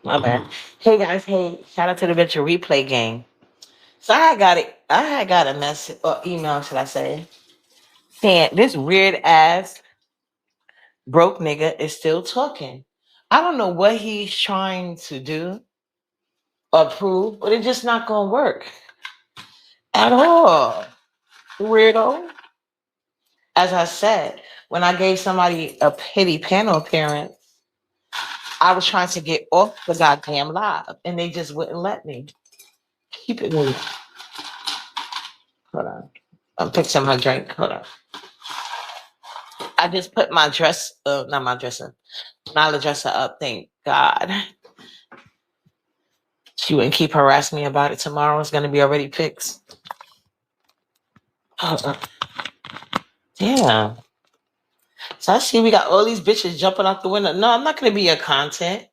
My bad. Hey guys, hey, shout out to the Venture Replay gang. So I had got a message or email, should I say, saying this weird ass broke nigga is still talking. I don't know what he's trying to do or prove, but it's just not gonna work at all. Weirdo. As I said, when I gave somebody a pity panel appearance, I was trying to get off the goddamn live and they just wouldn't let me. Keep it moving. Hold on. I'm fixing my drink. Hold on. I just put my dress, not my dresser, my dresser up. Thank God. She wouldn't keep harassing me about it. Tomorrow it's going to be already fixed. Hold on. Damn. So I see we got all these bitches jumping out the window. No, I'm not going to be your content,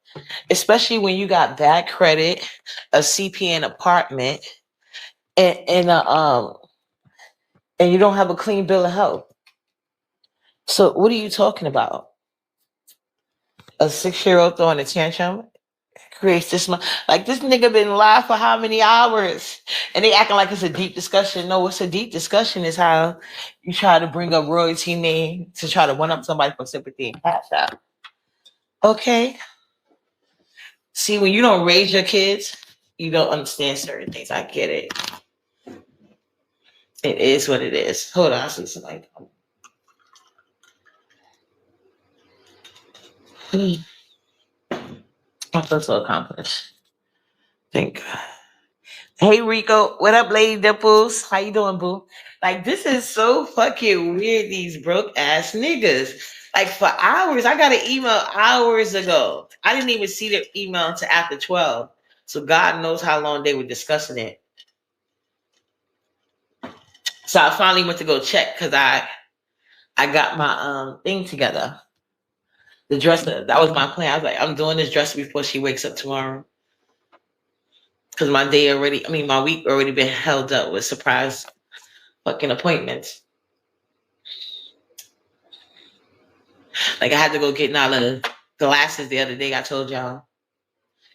especially when you got bad credit, a CPN apartment, and and you don't have a clean bill of health. So what are you talking about? A 6-year-old throwing a tantrum creates this like this nigga been live for how many hours? And they acting like it's a deep discussion. No, what's a deep discussion is how you try to bring up royalty name to try to one up somebody for sympathy and cash out. Okay. See, when you don't raise your kids, you don't understand certain things. I get it. It is what it is. Hold on, I see somebody. I feel so accomplished. Thank God. Hey Rico, what up, Lady Dimples? How you doing, boo? Like this is so fucking weird. These broke ass niggas. Like for hours, I got an email hours ago. I didn't even see the email until after 12. So God knows how long they were discussing it. So I finally went to go check because I got my thing together. The dresser. That was my plan. I was like, I'm doing this dresser before she wakes up tomorrow. Because my week already been held up with surprise fucking appointments. Like I had to go get Nala glasses the other day. I told y'all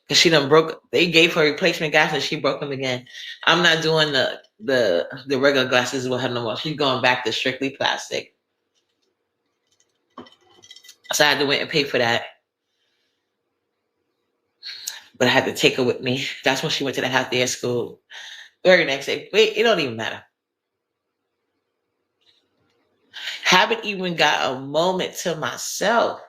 because she done broke. They gave her replacement glasses. She broke them again. I'm not doing the regular glasses with her no more. She's going back to strictly plastic. So I had to wait and pay for that. But I had to take her with me. That's when she went to the half day at school. Very next day. Wait, it don't even matter. Haven't even got a moment to myself.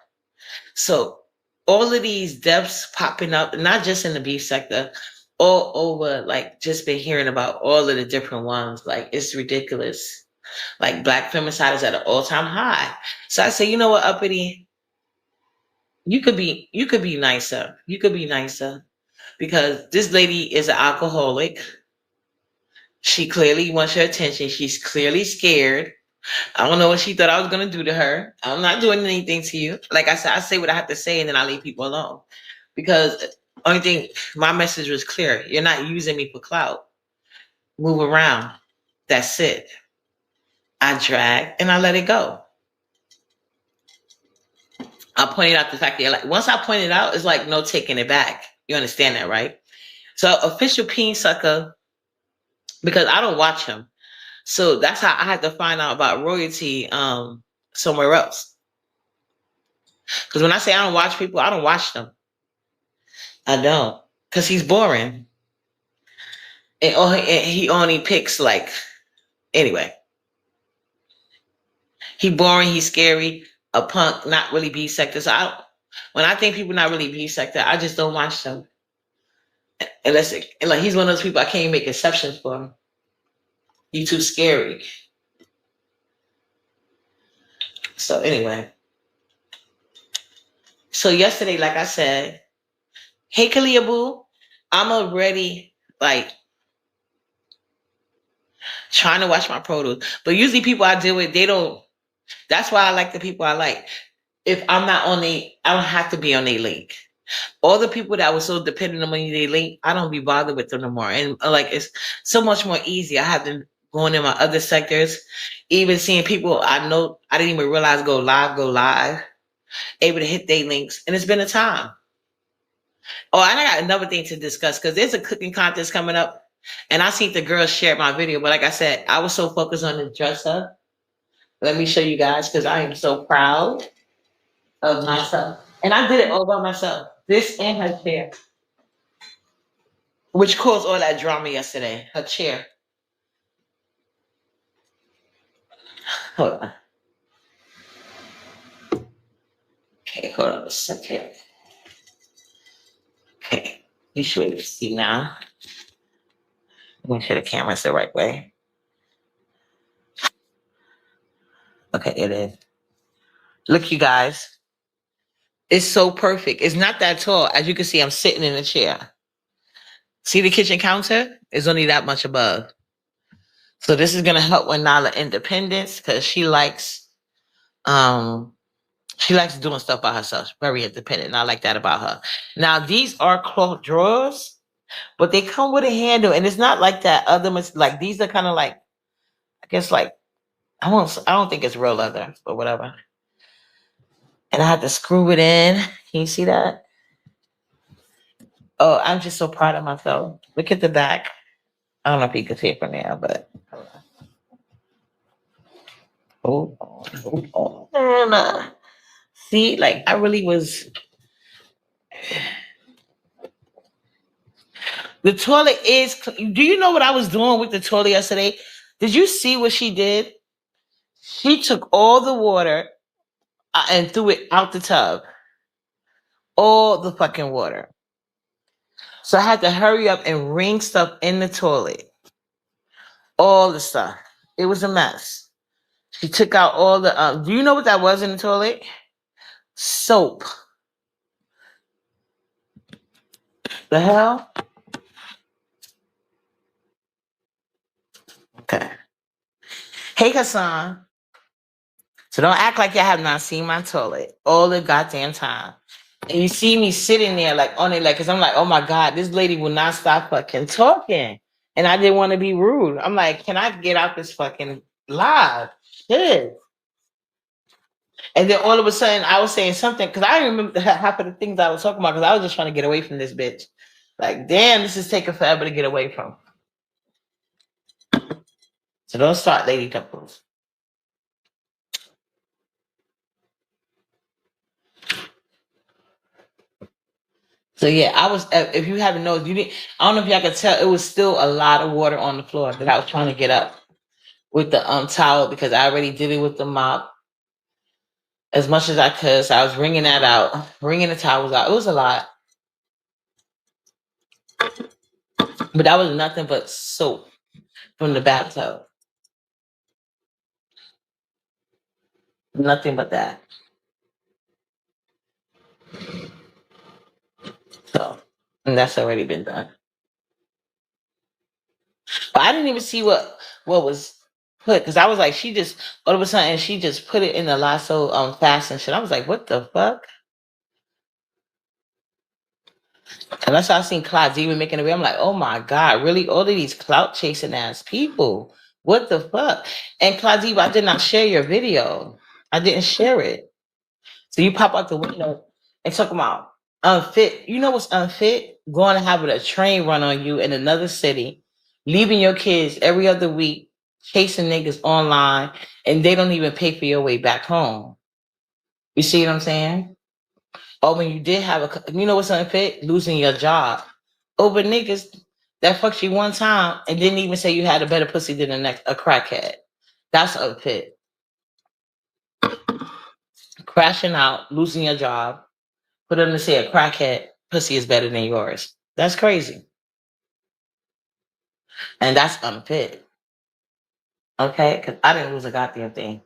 So all of these deaths popping up, not just in the beef sector, all over, like just been hearing about all of the different ones. Like it's ridiculous. Like black femicide is at an all-time high. So I say, you know what, uppity, you could be nicer. You could be nicer. Because this lady is an alcoholic. She clearly wants your attention. She's clearly scared. I don't know what she thought I was gonna do to her. I'm not doing anything to you. Like I said, I say what I have to say and then I leave people alone. Because only thing, my message was clear. You're not using me for clout. Move around. That's it. I drag and I let it go. I pointed out the fact that like once I pointed out, it's like no taking it back. You understand that, right? So official peen sucker, because I don't watch him. So that's how I had to find out about royalty somewhere else. Because when I say I don't watch people, I don't watch them. I don't. Because he's boring. And he only picks like, anyway. He boring, he's scary, a punk, not really B sector. So when I think people not really B sector, I just don't watch them. And like he's one of those people I can't make exceptions for. You too scary. So anyway. So yesterday, like I said, hey Kalia Boo, I'm already like trying to watch my produce. But usually people I deal with, they don't. That's why I like the people I like. If I'm not on I don't have to be on a link. All the people that was so dependent on me, they link, I don't be bothered with them no more. And like it's so much more easy. I have them going in my other sectors, even seeing people I know I didn't even realize go live, able to hit their links. And it's been a time. Oh, and I got another thing to discuss because there's a cooking contest coming up, and I seen the girls share my video. But like I said, I was so focused on the dress up. Let me show you guys because I am so proud of myself, and I did it all by myself. This and her chair, which caused all that drama yesterday. Her chair. Hold on. Okay, hold on a second. Okay, you should be able to see now. Make sure the camera's the right way. Okay, it is. Look, you guys, it's so perfect. It's not that tall. As you can see, I'm sitting in a chair. See the kitchen counter? It's only that much above. So this is gonna help with Nala independence because um she likes doing stuff by herself. She's very independent. And I like that about her. Now these are cloth drawers, but they come with a handle, and it's not like that other ones. Like these are kind of like, I guess, like I don't think it's real leather, but whatever. And I had to screw it in. Can you see that? Oh, I'm just so proud of myself. Look at the back. I don't know if you can see it from there, but hold on, hold on. And, see, like I really was. The toilet is. Do you know what I was doing with the toilet yesterday? Did you see what she did? She took all the water and threw it out the tub. All the fucking water. So I had to hurry up and wring stuff in the toilet. All the stuff. It was a mess. She took out all the. Do you know what that was in the toilet? Soap. The hell? Okay. Hey, Hassan. So don't act like you have not seen my toilet all the goddamn time. And you see me sitting there like on it, like, because I'm like, oh my God, this lady will not stop fucking talking. And I didn't want to be rude. I'm like, can I get out this fucking live? Shit. And then all of a sudden, I was saying something because I didn't remember half of the things I was talking about because I was just trying to get away from this bitch. Like, damn, this is taking forever to get away from. So don't start, Lady Couples. So yeah, I was. If you haven't noticed, you didn't. I don't know if y'all could tell. It was still a lot of water on the floor that I was trying to get up with the towel because I already did it with the mop as much as I could. So I was wringing that out, wringing the towels out. It was a lot, but that was nothing but soap from the bathtub. Nothing but that. So, and that's already been done. But I didn't even see what was put because I was like, she just all of a sudden she just put it in the lasso fast and shit. I was like, what the fuck? And that's how I seen Cloud even making a video. I'm like, oh my God, really? All of these clout chasing ass people. What the fuck? And Claudia, I did not share your video. I didn't share it. So you pop out the window and talk about unfit. You know what's unfit? Going to have a train run on you in another city, leaving your kids every other week, chasing niggas online, and they don't even pay for your way back home. You see what I'm saying? Or when you did have you know what's unfit? Losing your job over niggas that fucked you one time and didn't even say you had a better pussy than a crackhead. That's unfit. Crashing out, losing your job, for them to say a crackhead pussy is better than yours. That's crazy. And that's unfit. Okay? Because I didn't lose a goddamn thing.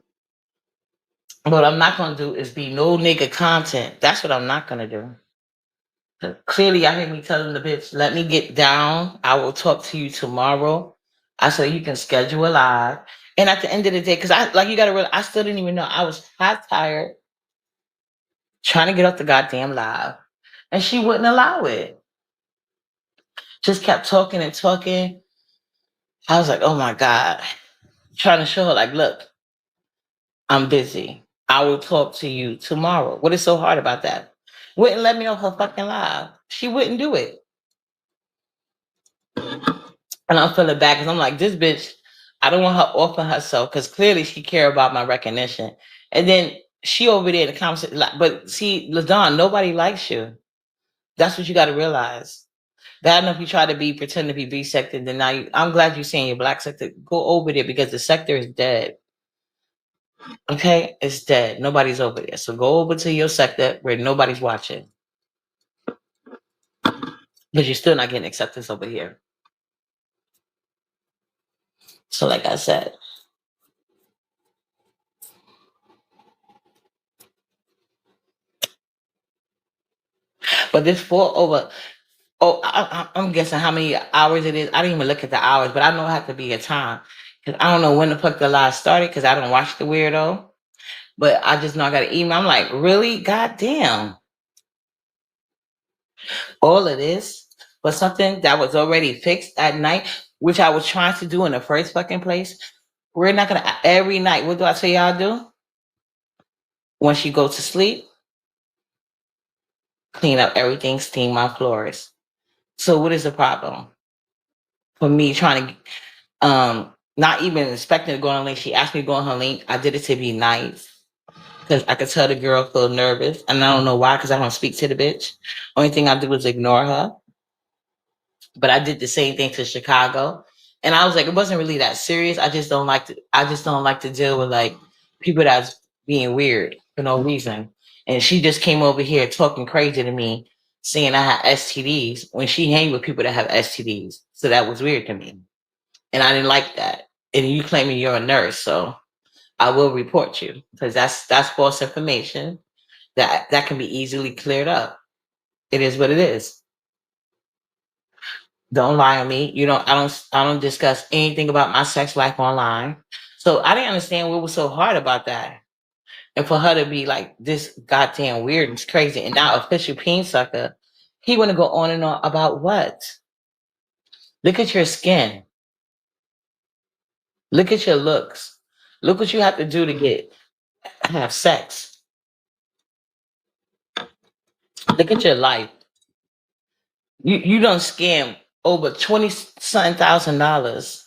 What I'm not gonna do is be no nigga content. That's what I'm not gonna do. Clearly, I hear me telling the bitch, let me get down. I will talk to you tomorrow. I said you can schedule a live. And at the end of the day, because I like you gotta realize I still didn't even know. I was hot tired, trying to get off the goddamn live. And she wouldn't allow it. Just kept talking and talking. I was like, oh my God. Trying to show her, like, look, I'm busy. I will talk to you tomorrow. What is so hard about that? Wouldn't let me on her fucking live. She wouldn't do it. And I'm feeling bad because I'm like, this bitch, I don't want her offering herself because clearly she care about my recognition. And then she over there in the conversation, like, but see, LaDon, nobody likes you. That's what you got to realize. Bad enough you try to be pretend to be B sector, then now I'm glad you're saying your black sector. Go over there because the sector is dead. Okay, it's dead. Nobody's over there. So go over to your sector where nobody's watching. Because you're still not getting acceptance over here. So like I said, but this 4 over. Oh, I'm guessing how many hours it is. I didn't even look at the hours, but I know it has to be a time. Cause I don't know when the fuck the live started because I don't watch the weirdo. But I just know I got an email. I'm like, really? God damn. All of this was something that was already fixed at night, which I was trying to do in the first fucking place. We're not gonna every night. What do I tell y'all do? Once you go to sleep, clean up everything, steam my floors. So what is the problem? For me trying to not even expecting to go on a link. She asked me to go on her link. I did it to be nice. Because I could tell the girl feel nervous. And I don't know why, because I don't speak to the bitch. Only thing I do is ignore her. But I did the same thing to Chicago. And I was like, it wasn't really that serious. I just don't like to deal with like people that's being weird for no reason. And she just came over here talking crazy to me, saying I had STDs when she hang with people that have STDs. So that was weird to me. And I didn't like that. And you claiming you're a nurse, so I will report you because that's false information that can be easily cleared up. It is what it is. Don't lie on me. You don't. I don't discuss anything about my sex life online. So I didn't understand what was so hard about that. And for her to be like this goddamn weird and crazy and now official peen sucker, he want to go on and on about what? Look at your skin. Look at your looks. Look what you have to do to get have sex. Look at your life. You don't scam over 20 something $1,000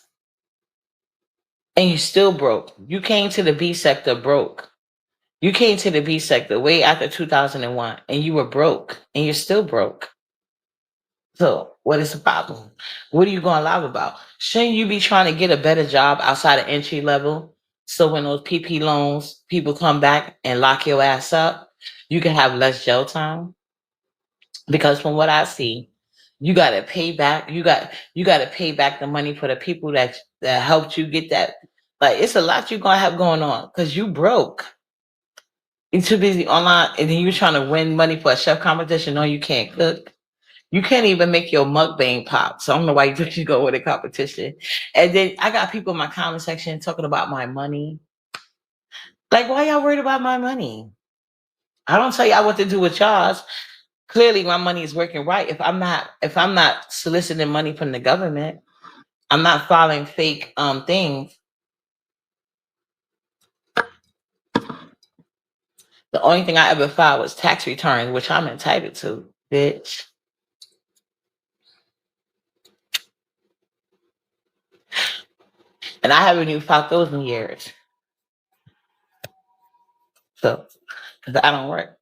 and you still broke. You came to the B sector broke. You came to the B sector way after 2001 and you were broke and you're still broke. So what is the problem? What are you going to lie about? Shouldn't you be trying to get a better job outside of entry level? So when those PP loans, people come back and lock your ass up, you can have less jail time. Because from what I see, you got to pay back. You got to pay back the money for the people that helped you get that. Like it's a lot you're gonna have going on because you broke. You're too busy online, and then you're trying to win money for a chef competition. No, you can't cook. You can't even make your mukbang pop. So I don't know why you think you go with a competition. And then I got people in my comment section talking about my money. Like, why y'all worried about my money? I don't tell y'all what to do with y'all's. Clearly my money is working right. If I'm not soliciting money from the government, I'm not filing fake things. The only thing I ever filed was tax returns, which I'm entitled to, bitch. And I haven't even filed those in years. So, because I don't work.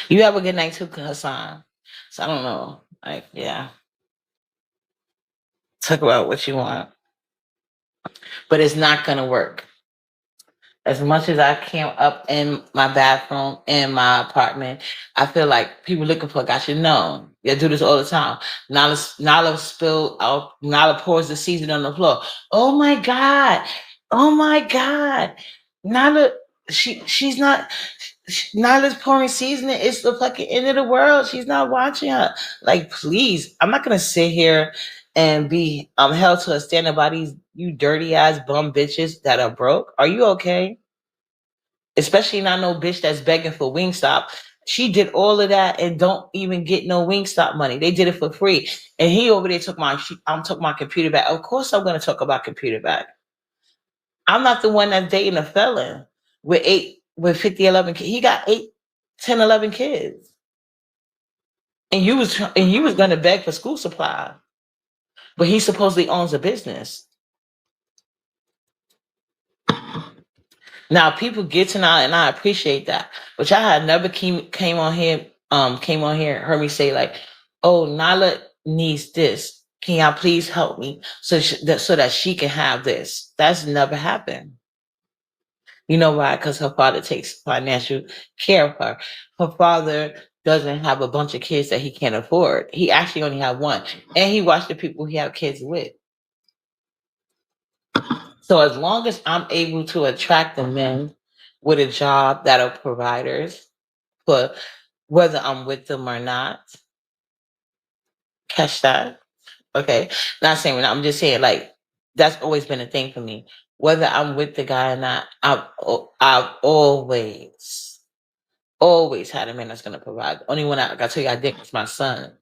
You have a good night too, Hassan. So I don't know. Like, yeah. Talk about what you want. But it's not gonna work. As much as I came up in my bathroom in my apartment, I feel like people looking for I should know. They do this all the time. Nala spill out. Nala pours the season on the floor. Oh my god! Oh my god! Nala, she's not. Nala's pouring seasoning. It's the fucking end of the world. She's not watching her. Like, please, I'm not gonna sit here and be held to a standard by these you dirty ass bum bitches that are broke. Are you okay? Especially not no bitch that's begging for Wingstop. She did all of that and don't even get no Wingstop money. They did it for free. And he over there I'm took my computer back. Of course I'm gonna talk about computer back. I'm not the one that's dating a felon with with 50, 11 kids. He got 8, 10, 11 kids. And you was gonna beg for school supply. But he supposedly owns a business. Now people get to now, and I appreciate that. Which I had never came on here, heard me say like, "Oh, Nala needs this. Can y'all please help me so that she can have this?" That's never happened. You know why? Because her father takes financial care of her. Her father doesn't have a bunch of kids that he can't afford. He actually only have one, and he watched the people he have kids with. So as long as I'm able to attract the men with a job that are providers, for whether I'm with them or not, catch that. Okay. Not saying I'm just saying like that's always been a thing for me. Whether I'm with the guy or not, I've always had a man that's gonna provide. The only one I got to tell you I did was my son.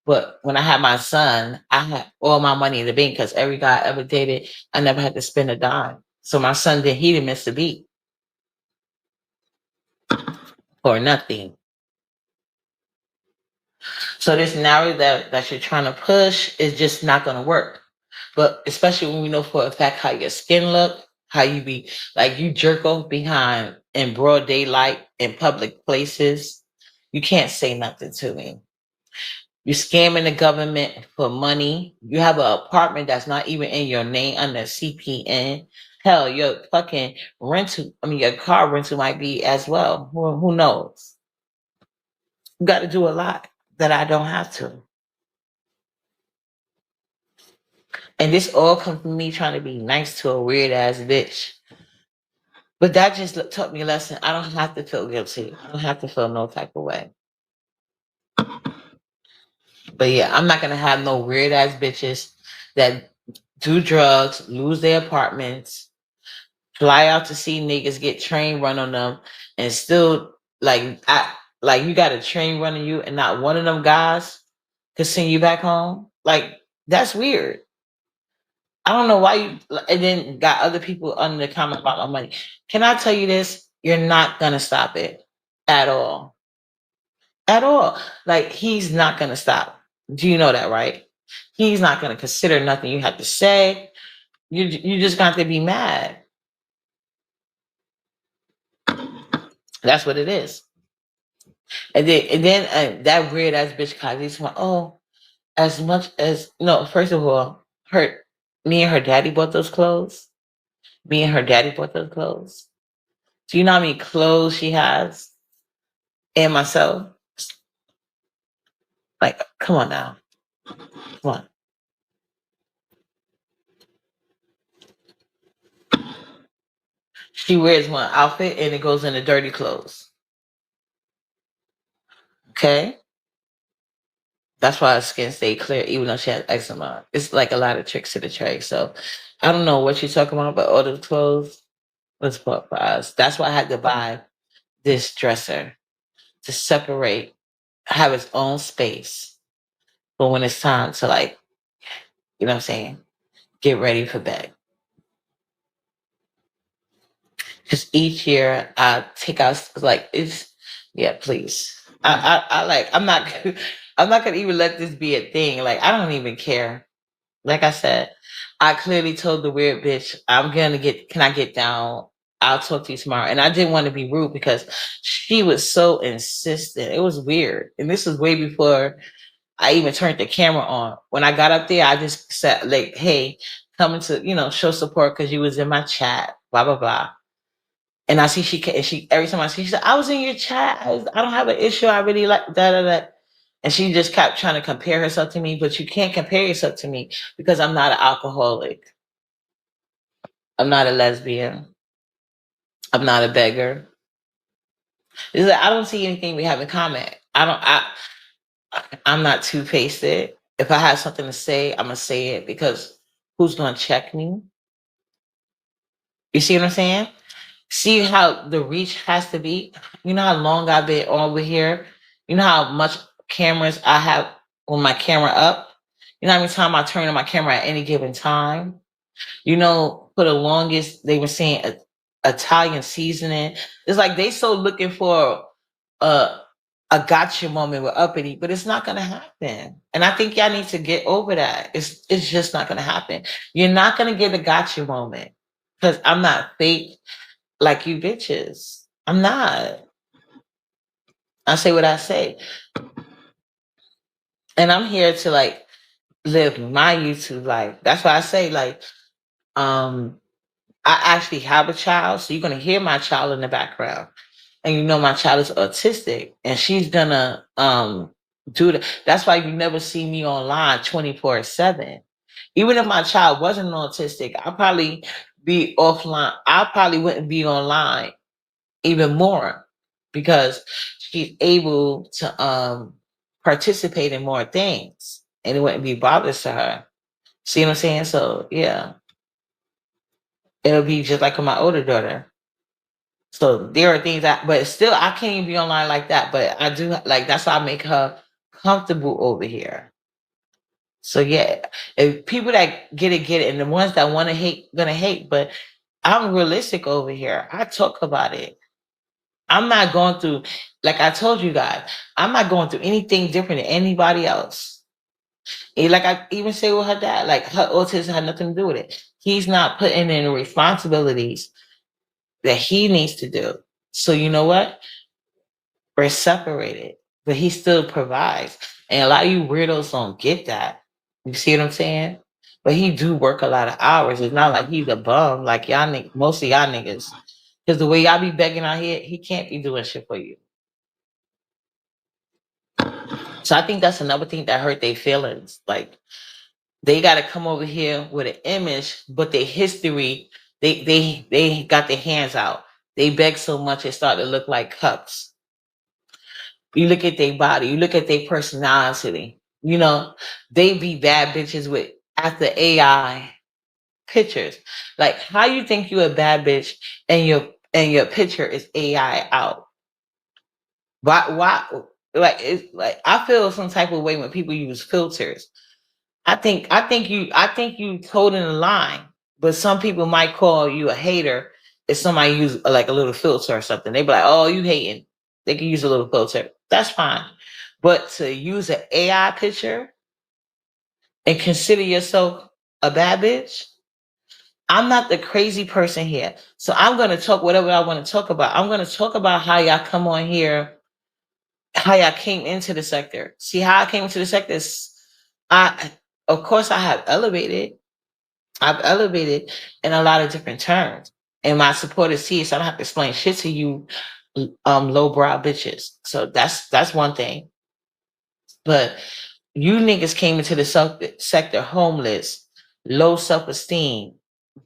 But when I had my son, I had all my money in the bank because every guy I ever dated, I never had to spend a dime. So my son he didn't miss a beat for nothing. So this narrative that you're trying to push is just not gonna work. But especially when we know for a fact how your skin look, how you be like you jerk off behind in broad daylight in public places, you can't say nothing to me. You're scamming the government for money. You have an apartment that's not even in your name under CPN. Hell, your fucking rental, I mean, your car rental might be as well. Who knows? You got to do a lot that I don't have to. And this all comes from me trying to be nice to a weird ass bitch. But that just taught me a lesson. I don't have to feel guilty. I don't have to feel no type of way. But yeah, I'm not gonna have no weird ass bitches that do drugs, lose their apartments, fly out to see niggas get train run on them, and still like you got a train running you, and not one of them guys could send you back home. Like that's weird. I don't know why you and then got other people under the comment about my money. Can I tell you this? You're not gonna stop it at all. At all. Like he's not gonna stop. Do you know that, right? He's not gonna consider nothing you have to say. You just got to be mad. That's what it is. And then that weird ass bitch Kylie's like, oh, as much as no, first of all, me and her daddy bought those clothes. Me and her daddy bought those clothes. Do you know how many clothes she has? And myself. Like, come on now. Come on. She wears one outfit and it goes into dirty clothes. Okay? That's why her skin stay clear, even though she has eczema. It's like a lot of tricks to the trade. So I don't know what you're talking about, but all those clothes was bought for us. That's why I had to buy this dresser to separate, have its own space. But when it's time to like, you know what I'm saying, get ready for bed. Because each year I take out like it's yeah, please. I like I'm not gonna even let this be a thing. Like I don't even care. Like I said, I clearly told the weird bitch, I'm gonna can I get down? I'll talk to you tomorrow. And I didn't want to be rude because she was so insistent. It was weird. And this was way before I even turned the camera on. When I got up there, I just said like, hey, coming to, show support because you was in my chat, blah, blah, blah. And I see she every time I see, she said, I was in your chat. I don't have an issue. I really like that. And she just kept trying to compare herself to me, but you can't compare yourself to me because I'm not an alcoholic. I'm not a lesbian. I'm not a beggar. It's like, I don't see anything we have in common. I'm not two-faced. If I have something to say, I'm gonna say it because who's gonna check me? You see what I'm saying? See how the reach has to be. You know how long I've been over here. You know how much cameras I have on my camera up. You know how many times I turn on my camera at any given time. You know, for the longest they were saying Italian seasoning. It's like they so looking for a a gotcha moment with uppity, but it's not gonna happen. And I think y'all need to get over that. It's just not gonna happen. You're not gonna get a gotcha moment because I'm not fake like you bitches. I'm not. I say what I say, and I'm here to like live my YouTube life. That's why I say like um I actually have a child, so you're gonna hear my child in the background. And you know my child is autistic and she's gonna do that. That's why you never see me online 24/7. Even if my child wasn't autistic, I'll probably be offline. I probably wouldn't be online even more because she's able to participate in more things and it wouldn't be bothers to her. See what I'm saying? So yeah, it'll be just like with my older daughter. So there are things that, but still, I can't even be online like that. But I do like that's why I make her comfortable over here. So yeah, if people that get it, and the ones that want to hate, gonna hate. But I'm realistic over here. I talk about it. I'm not going through, like I told you guys, I'm not going through anything different than anybody else. And like I even say with her dad, like her autism had nothing to do with it. He's not putting in the responsibilities that he needs to do. So you know what? We're separated, but he still provides. And a lot of you weirdos don't get that. You see what I'm saying? But he do work a lot of hours. It's not like he's a bum like y'all most of y'all niggas. Because the way y'all be begging out here, he can't be doing shit for you. So I think that's another thing that hurt their feelings. Like they gotta come over here with an image, but their history, they got their hands out. They beg so much it started to look like cups. You look at their body, you look at their personality. You know, they be bad bitches with after AI pictures. Like, how you think you a bad bitch and your picture is AI out? Why? Like, it's like I feel some type of way when people use filters. I think you toting the line, but some people might call you a hater if somebody use like a little filter or something. They be like, "Oh, you hating?" They can use a little filter. That's fine, but to use an AI picture and consider yourself a bad bitch, I'm not the crazy person here. So I'm gonna talk whatever I want to talk about. I'm gonna talk about how y'all come on here, how y'all came into the sector. See how I came into the sector. I, of course, I have elevated. I've elevated in a lot of different terms. And my supporters see it, so I don't have to explain shit to you lowbrow bitches. So that's one thing. But you niggas came into the sector homeless, low self-esteem,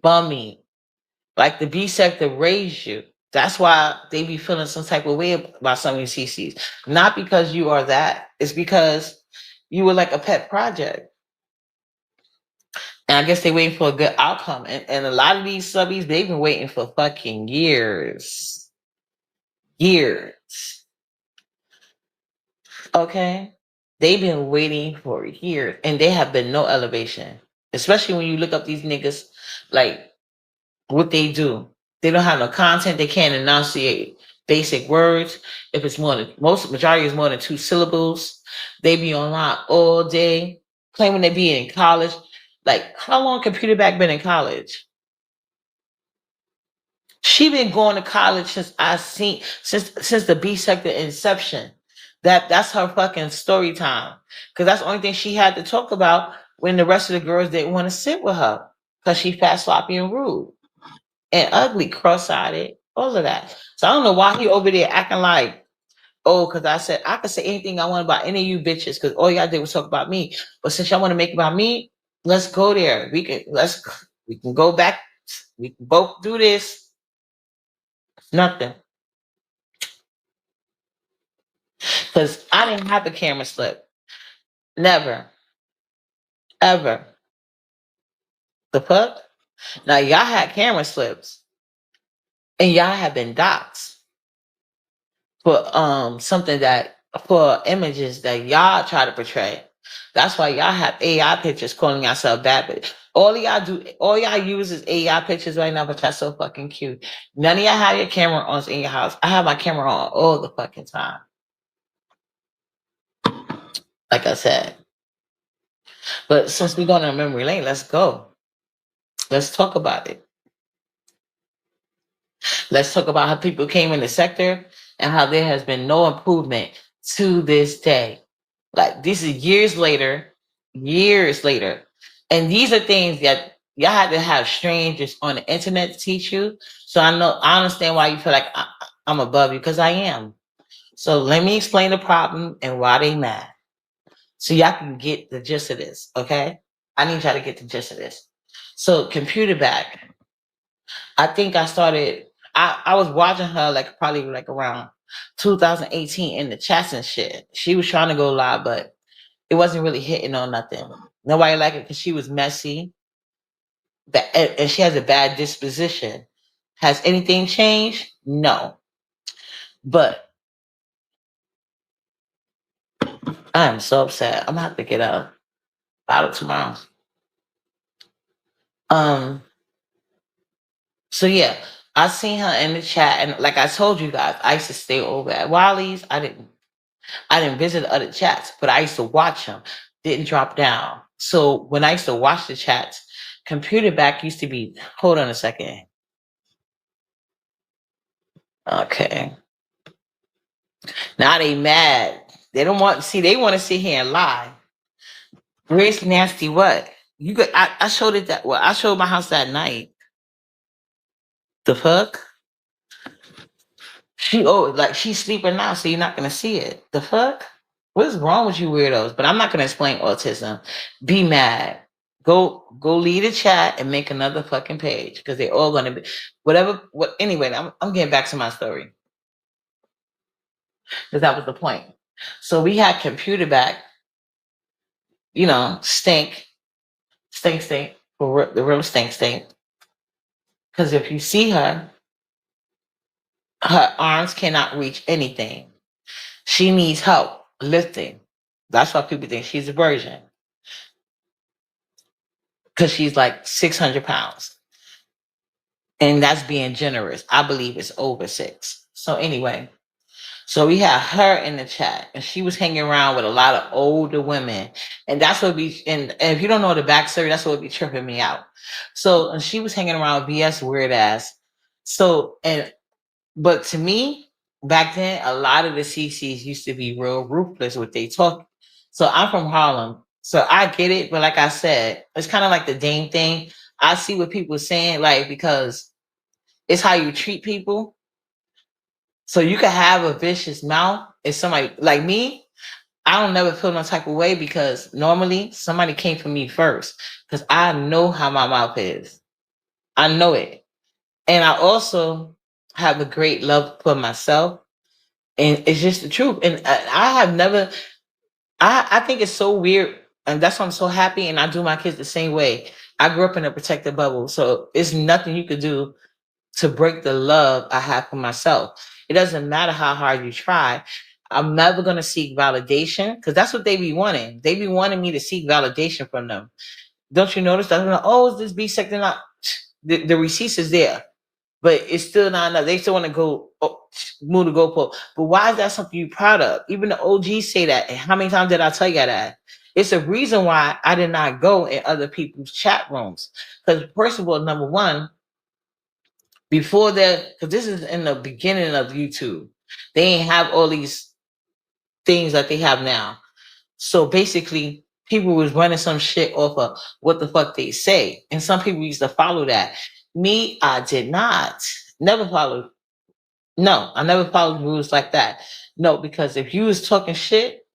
bummy, like the B sector raised you. That's why they be feeling some type of way about some of these CCs. Not because you are that, it's because you were like a pet project. And I guess they waiting for a good outcome. And a lot of these subbies, they've been waiting for fucking years. Years. Okay? They've been waiting for years. And there have been no elevation. Especially when you look up these niggas, like what they do. They don't have no content. They can't enunciate basic words. If it's more than most majority is more than 2 syllables, they be online all day, claiming they be in college. Like, how long Computer Back been in college? She been going to college since the B sector inception. That's her fucking story time. Cause that's the only thing she had to talk about when the rest of the girls didn't want to sit with her. Cause she fat, sloppy, and rude. And ugly, cross-eyed, all of that. So I don't know why he over there acting like, oh, because I said I could say anything I want about any of you bitches, because all y'all did was talk about me. But since y'all want to make it about me, let's go there. We can go back. We can both do this. Nothing. Because I didn't have a camera slip. Never. Ever. The fuck? Now y'all had camera slips. And y'all have been doxxed for something that for images that y'all try to portray. That's why y'all have AI pictures calling yourself bad bitch. All y'all use is AI pictures right now, but that's so fucking cute. None of y'all have your camera on in your house. I have my camera on all the fucking time. Like I said. But since we're going on memory lane, let's go. Let's talk about it. Let's talk about how people came in the sector and how there has been no improvement to this day. Like this is years later. And these are things that y'all had to have strangers on the internet to teach you. So I understand why you feel like I'm above you because I am. So let me explain the problem and why they mad. So y'all can get the gist of this, okay? I need y'all to get the gist of this. So computer back. I think I started. I was watching her like probably like around 2018 in the chats and shit. She was trying to go live, but it wasn't really hitting on nothing. Nobody liked it because she was messy, and she has a bad disposition. Has anything changed? No, but I am so upset. I'm gonna have to get out of tomorrow. Um. So yeah, I seen her in the chat, and like I told you guys, I used to stay over at Wiley's. I didn't visit other chats, but I used to watch them. Didn't drop down. So when I used to watch the chats, computer back used to be. Hold on a second. Okay. Now they mad. They don't want see. They want to sit here and lie. Where's nasty? What you got? I showed it that. Well, I showed my house that night. The fuck? Like she's sleeping now, so you're not gonna see it. The fuck? What is wrong with you weirdos? But I'm not gonna explain autism. Be mad. Go lead a chat and make another fucking page because they're all gonna be whatever. What anyway? I'm getting back to my story because that was the point. So we had computer back. Stink, stink, stink. The real stink, stink. Because if you see her, her arms cannot reach anything. She needs help lifting. That's why people think she's a virgin because she's like 600 pounds. And that's being generous. I believe it's over 6. So anyway, so we had her in the chat and she was hanging around with a lot of older women. And that's what and if you don't know the backstory, that's what would be tripping me out. So and she was hanging around with BS weird ass. So but to me, back then, a lot of the CCs used to be real ruthless with they talk. So I'm from Harlem. So I get it, but like I said, it's kind of like the Dame thing. I see what people are saying, like, because it's how you treat people. So you can have a vicious mouth. If somebody like me, I don't never feel no type of way because normally somebody came for me first because I know how my mouth is. I know it. And I also have a great love for myself. And it's just the truth. And I have never, I think it's so weird. And that's why I'm so happy. And I do my kids the same way. I grew up in a protected bubble. So it's nothing you could do to break the love I have for myself. It doesn't matter how hard you try. I'm never going to seek validation because that's what they be wanting. They be wanting me to seek validation from them. Don't you notice that? Like, oh, is this B sector not? The receipts is there, but it's still not enough. They still want to go move the goalpost. But why is that something you're proud of? Even the OGs say that. And how many times did I tell you that? It's a reason why I did not go in other people's chat rooms. Because first of all, number one, before that, because this is in the beginning of YouTube, they ain't have all these things that they have now. So basically, people was running some shit off of what the fuck they say, and some people used to follow that. Me, I did not. Never followed. No, I never followed rules like that. No, because if you was talking shit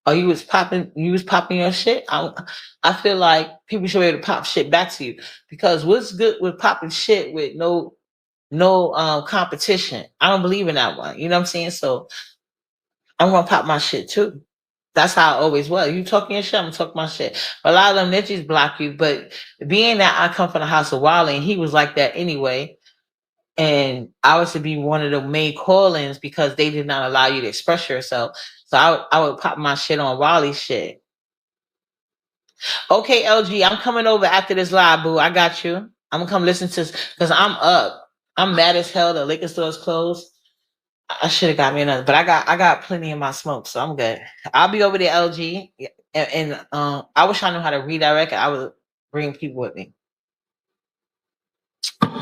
or you was popping your shit, I feel like people should be able to pop shit back to you. Because what's good with popping shit with no competition? I don't believe in that one. You know what I'm saying? So I'm gonna pop my shit too. That's how I always was. You talking your shit, I'm gonna talk my shit. A lot of them niches block you, but being that I come from the house of Wiley and he was like that anyway, and I was to be one of the main call-ins because they did not allow you to express yourself. So I would pop my shit on Wiley shit. Okay, LG, I'm coming over after this live, boo. I got you. I'm gonna come listen to because I'm up. I'm mad as hell. The liquor store's closed. I should have got me another, but I got plenty in my smoke, so I'm good. I'll be over there, LG, and I wish I knew how to redirect. I would bring people with me.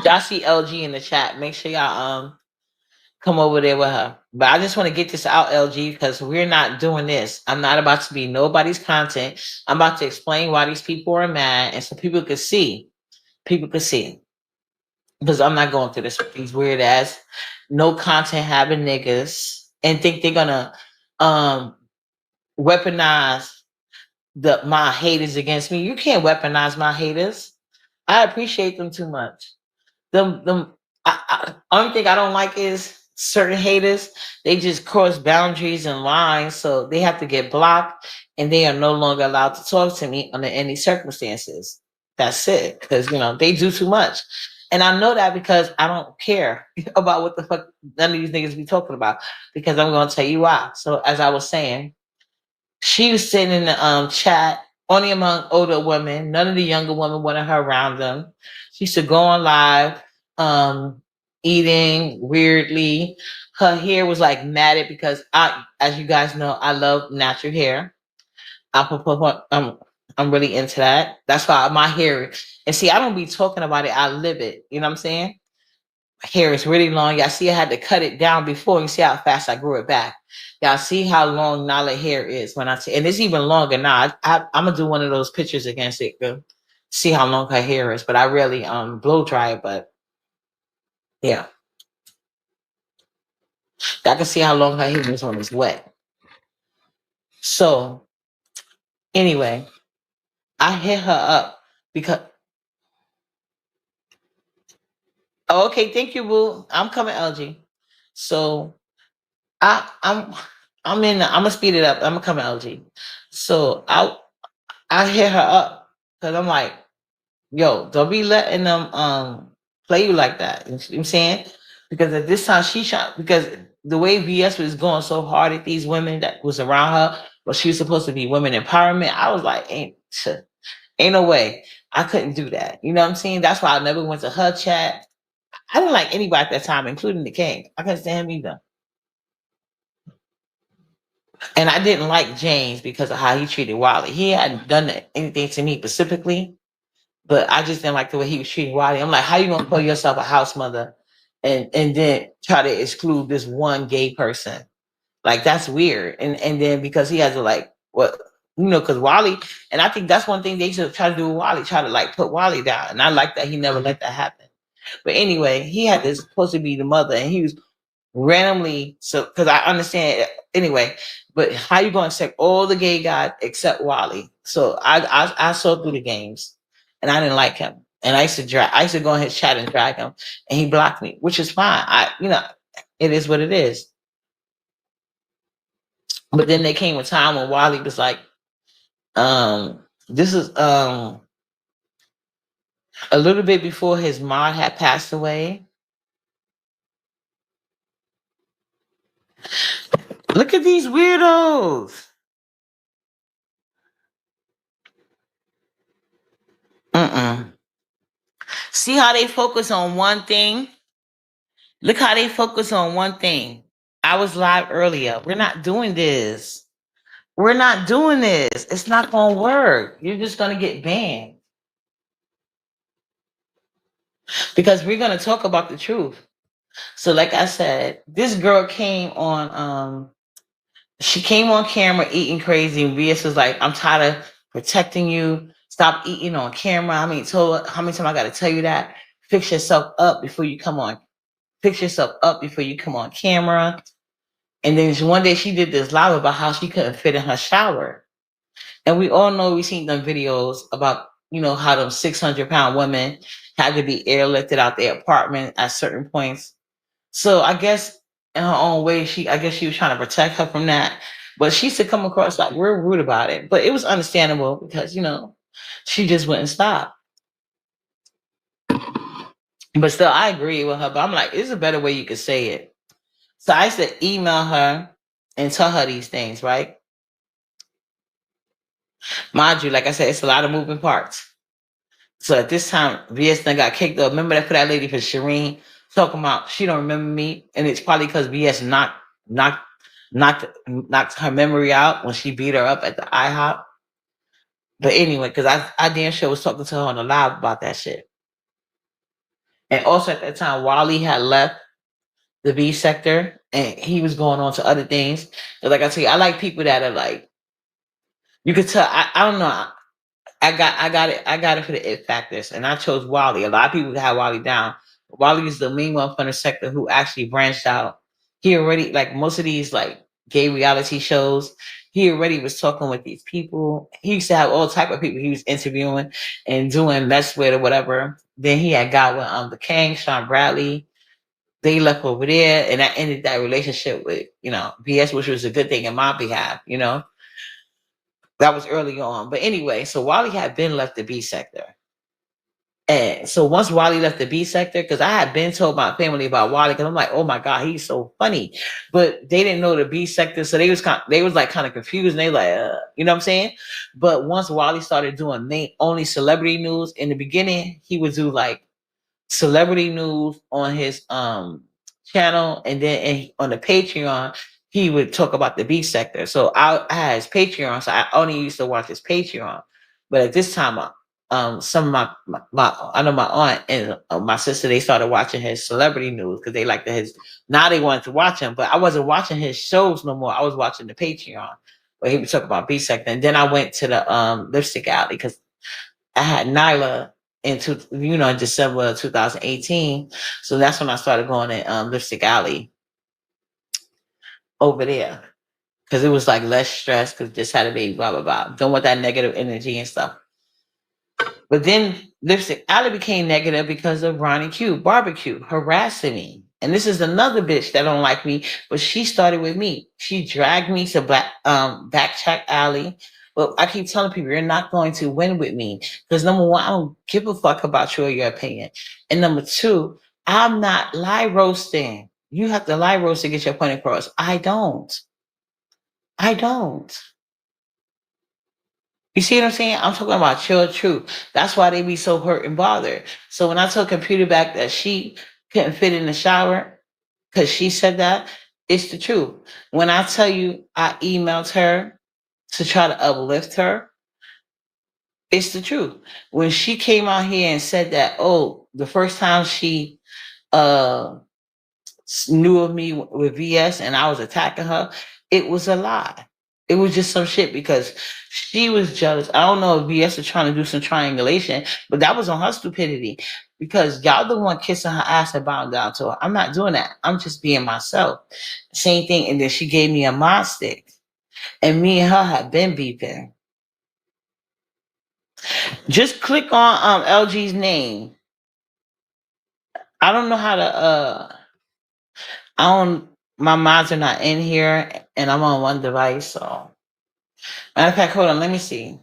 Y'all see LG in the chat. Make sure y'all come over there with her. But I just want to get this out, LG, because we're not doing this. I'm not about to be nobody's content. I'm about to explain why these people are mad, and so people could see. People could see. Because I'm not going through this with these weird ass, no content having niggas and think they're gonna um weaponize the my haters against me. You can't weaponize my haters. I appreciate them too much. Them only thing I don't like is certain haters. They just cross boundaries and lines, so they have to get blocked, and they are no longer allowed to talk to me under any circumstances. That's it, because they do too much, and I know that because I don't care about what the fuck none of these niggas be talking about. Because I'm gonna tell you why. So as I was saying, she was sitting in the chat only among older women. None of the younger women wanted her around them. She used to go on live, eating weirdly. Her hair was like matted because as you guys know, I love natural hair. I'm really into that. That's why my hair. And see, I don't be talking about it. I live it. You know what I'm saying? Hair is really long. Y'all see I had to cut it down before. You see how fast I grew it back. Y'all see how long Nala hair is when I say, and it's even longer now. I'm gonna do one of those pictures against it to see how long her hair is. But I really blow dry it. But yeah, I can see how long her hair is when it's wet. So anyway, I hit her up because okay, thank you, boo. I'm coming, LG. So I I'm in. I'm gonna speed it up. I'm gonna come, LG. So I hit her up because I'm like, yo, don't be letting them play you like that. You know what I'm saying? Because at this time she shot because the way VS was going so hard at these women that was around her, but she was supposed to be women empowerment. I was like, ain't no way. I couldn't do that. You know what I'm saying? That's why I never went to her chat. I didn't like anybody at that time, including the king. I couldn't stand him either. And I didn't like James because of how he treated Wiley. He hadn't done anything to me specifically, but I just didn't like the way he was treating Wiley. I'm like, how you gonna call yourself a house mother and then try to exclude this one gay person? Like that's weird. And then because he has to like what because Wiley, and I think that's one thing they should try to do with Wiley, try to like put Wiley down. And I like that he never let that happen. But anyway, he had this supposed to be the mother, and he was randomly because I understand anyway. But how you gonna accept all the gay guys except Wally? So I saw through the games, and I didn't like him. And I used to go in his chat and drag him, and he blocked me, which is fine. It is what it is. But then there came a time when Wally was like, this is a little bit before his mom had passed away. Look at these weirdos. Mm-mm. See how they focus on one thing? Look how they focus on one thing. I was live earlier. We're not doing this. We're not doing this. It's not going to work. You're just going to get banned because we're going to talk about the truth. So, like I said, this girl came on. She came on camera eating crazy, and VS was like, "I'm tired of protecting you. Stop eating on camera." How many times I got to tell you that? Fix yourself up before you come on. Fix yourself up before you come on camera. And then one day she did this live about how she couldn't fit in her shower. And we all know we've seen them videos about, how them 600-pound women had to be airlifted out their apartment at certain points. So I guess in her own way, I guess she was trying to protect her from that. But she used to come across like real rude about it. But it was understandable because, she just wouldn't stop. But still, I agree with her. But I'm like, there's a better way you could say it. So I used to email her and tell her these things, right? Mind you, like I said, it's a lot of moving parts. So at this time, VS then got kicked up. Remember that for that lady for Shireen talking about she don't remember me, and it's probably because VS knocked knocked her memory out when she beat her up at the IHOP. But anyway, because I damn sure was talking to her on the live about that shit. And also at that time, Wally had left the B sector and he was going on to other things. And like I tell you, I like people that are like you could tell. I don't know. I got it for the it factors, and I chose Wally. A lot of people had Wally down. Wally is the main one from the sector who actually branched out. He already like most of these like gay reality shows. He already was talking with these people. He used to have all type of people he was interviewing and doing mess with or whatever. Then he had got with the King, Sean Bradley. They left over there, and that ended that relationship with BS, which was a good thing in my behalf. That was early on. But anyway, so Wally had been left the B sector. And so once Wally left the B sector, because I had been told my family about Wally, because I'm like, oh my God, he's so funny. But they didn't know the B sector, so they was like kind of confused, and they like, you know what I'm saying? But once Wally started doing only celebrity news, in the beginning, he would do like celebrity news on his channel, and then on the Patreon he would talk about the B sector. So I had his Patreon, so I only used to watch his Patreon. But at this time, some of my I know my aunt and my sister, they started watching his celebrity news because they liked his. Now they wanted to watch him, but I wasn't watching his shows no more. I was watching the Patreon where he would talk about B sector, and then I went to the Lipstick Alley because I had Nyla in December 2018. So that's when I started going to Lipstick Alley over there. Because it was like less stress because just had a baby, blah, blah, blah. Don't want that negative energy and stuff. But then Lipstick Alley became negative because of Ronnie Q, barbecue, harassing me. And this is another bitch that don't like me, but she started with me. She dragged me to Backtrack Alley. But I keep telling people, you're not going to win with me. Because number one, I don't give a fuck about you or your opinion. And number two, I'm not lie roasting. You have to lie roast to get your point across. I don't. I don't. You see what I'm saying? I'm talking about chill truth. That's why they be so hurt and bothered. So when I told Computer back that she couldn't fit in the shower because she said that, it's the truth. When I tell you I emailed her to try to uplift her, it's the truth. When she came out here and said that, oh, the first time she uh knew of me with VS and I was attacking her, it was a lie. It was just some shit because she was jealous. I don't know if VS was trying to do some triangulation, but that was on her stupidity because y'all the one kissing her ass and bowing down to her. I'm not doing that. I'm just being myself. Same thing. And then she gave me a mod stick, and me and her have been beefing. Just click on LG's name. I don't know how to I don't my mods are not in here and I'm on one device, so matter of fact, hold on, let me see.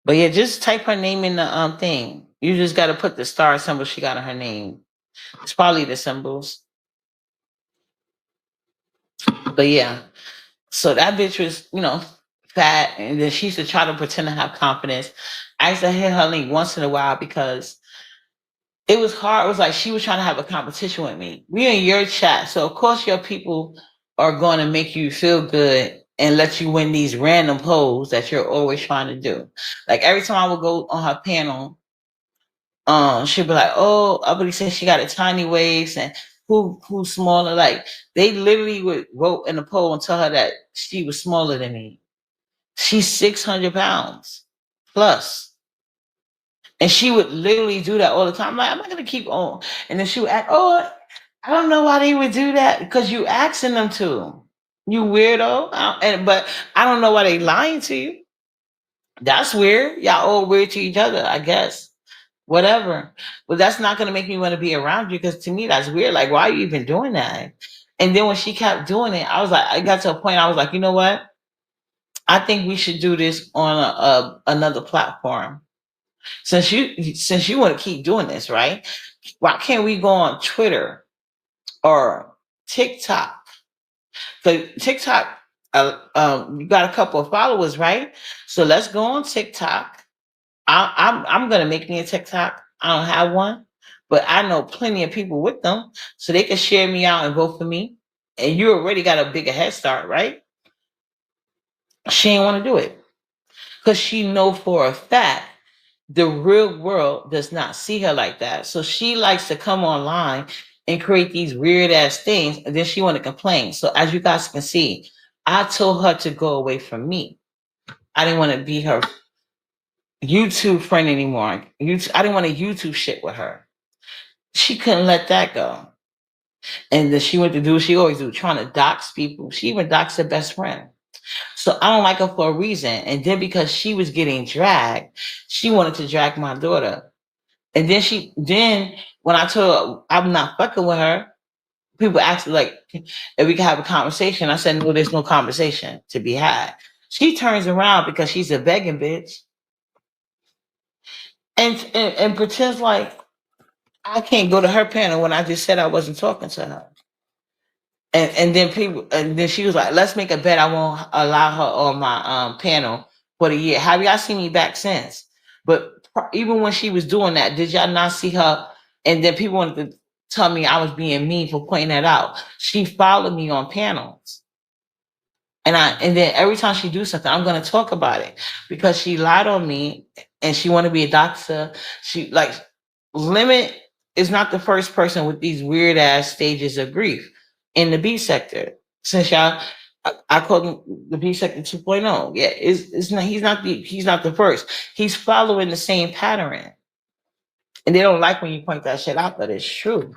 But yeah, just type her name in the thing. You just gotta put the star symbol she got on her name. It's probably the symbols. But yeah. So that bitch was, fat, and then she used to try to pretend to have confidence. I used to hit her link once in a while because it was hard. It was like she was trying to have a competition with me. We in your chat, so of course your people are going to make you feel good and let you win these random polls that you're always trying to do. Like every time I would go on her panel, she'd be like, "Oh, everybody says she got a tiny waist, and who's smaller?" Like they literally would vote in the poll and tell her that she was smaller than me. She's 600 pounds plus. And she would literally do that all the time. I'm like, I'm not gonna keep on. And then she would act, oh, I don't know why they would do that because you asking them to. You weirdo. But I don't know why they lying to you. That's weird. Y'all all weird to each other, I guess. Whatever. But that's not gonna make me want to be around you because to me that's weird. Like, why are you even doing that? And then when she kept doing it, I was like, I got to a point. I was like, you know what? I think we should do this on another platform. Since you want to keep doing this, right? Why can't we go on Twitter or TikTok? Because TikTok You got a couple of followers, right? So let's go on TikTok. I'm gonna make me a TikTok. I don't have one, but I know plenty of people with them, so they can share me out and vote for me. And you already got a bigger head start, right? She ain't want to do it because she know for a fact the real world does not see her like that. So she likes to come online and create these weird ass things, and then she want to complain. So as you guys can see, I told her to go away from me. I didn't want to be her YouTube friend anymore. I didn't want to YouTube shit with her. She couldn't let that go. And then she went to do what she always do, trying to dox people. She even doxed her best friend. So I don't like her for a reason. And then because she was getting dragged, she wanted to drag my daughter. And then when I told her I'm not fucking with her, people asked me like if we could have a conversation. I said, no, there's no conversation to be had. She turns around because she's a begging bitch and pretends like I can't go to her panel when I just said I wasn't talking to her. And then she was like, let's make a bet. I won't allow her on my panel for the year. Have y'all seen me back since? But even when she was doing that, did y'all not see her? And then people wanted to tell me I was being mean for pointing that out. She followed me on panels. And then every time she do something, I'm gonna talk about it because she lied on me and she wanted to be a doctor. She like Limit is not the first person with these weird ass stages of grief in the B sector. Since I call him the B sector 2.0. Yeah, it's not he's not the first. He's following the same pattern. And they don't like when you point that shit out, but it's true.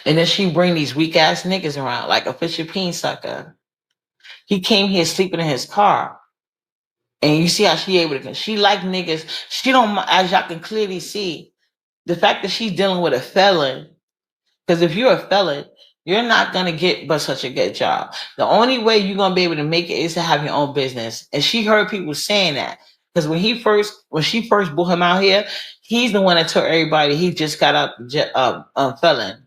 And then she bring these weak ass niggas around like a Fisher Peen sucker. He came here sleeping in his car. And you see how she able to, she like niggas. She don't, as y'all can clearly see, the fact that she's dealing with a felon, because if you're a felon, you're not gonna get but such a good job. The only way you're gonna be able to make it is to have your own business. And she heard people saying that. Because when she first brought him out here, he's the one that told everybody he just got out felon.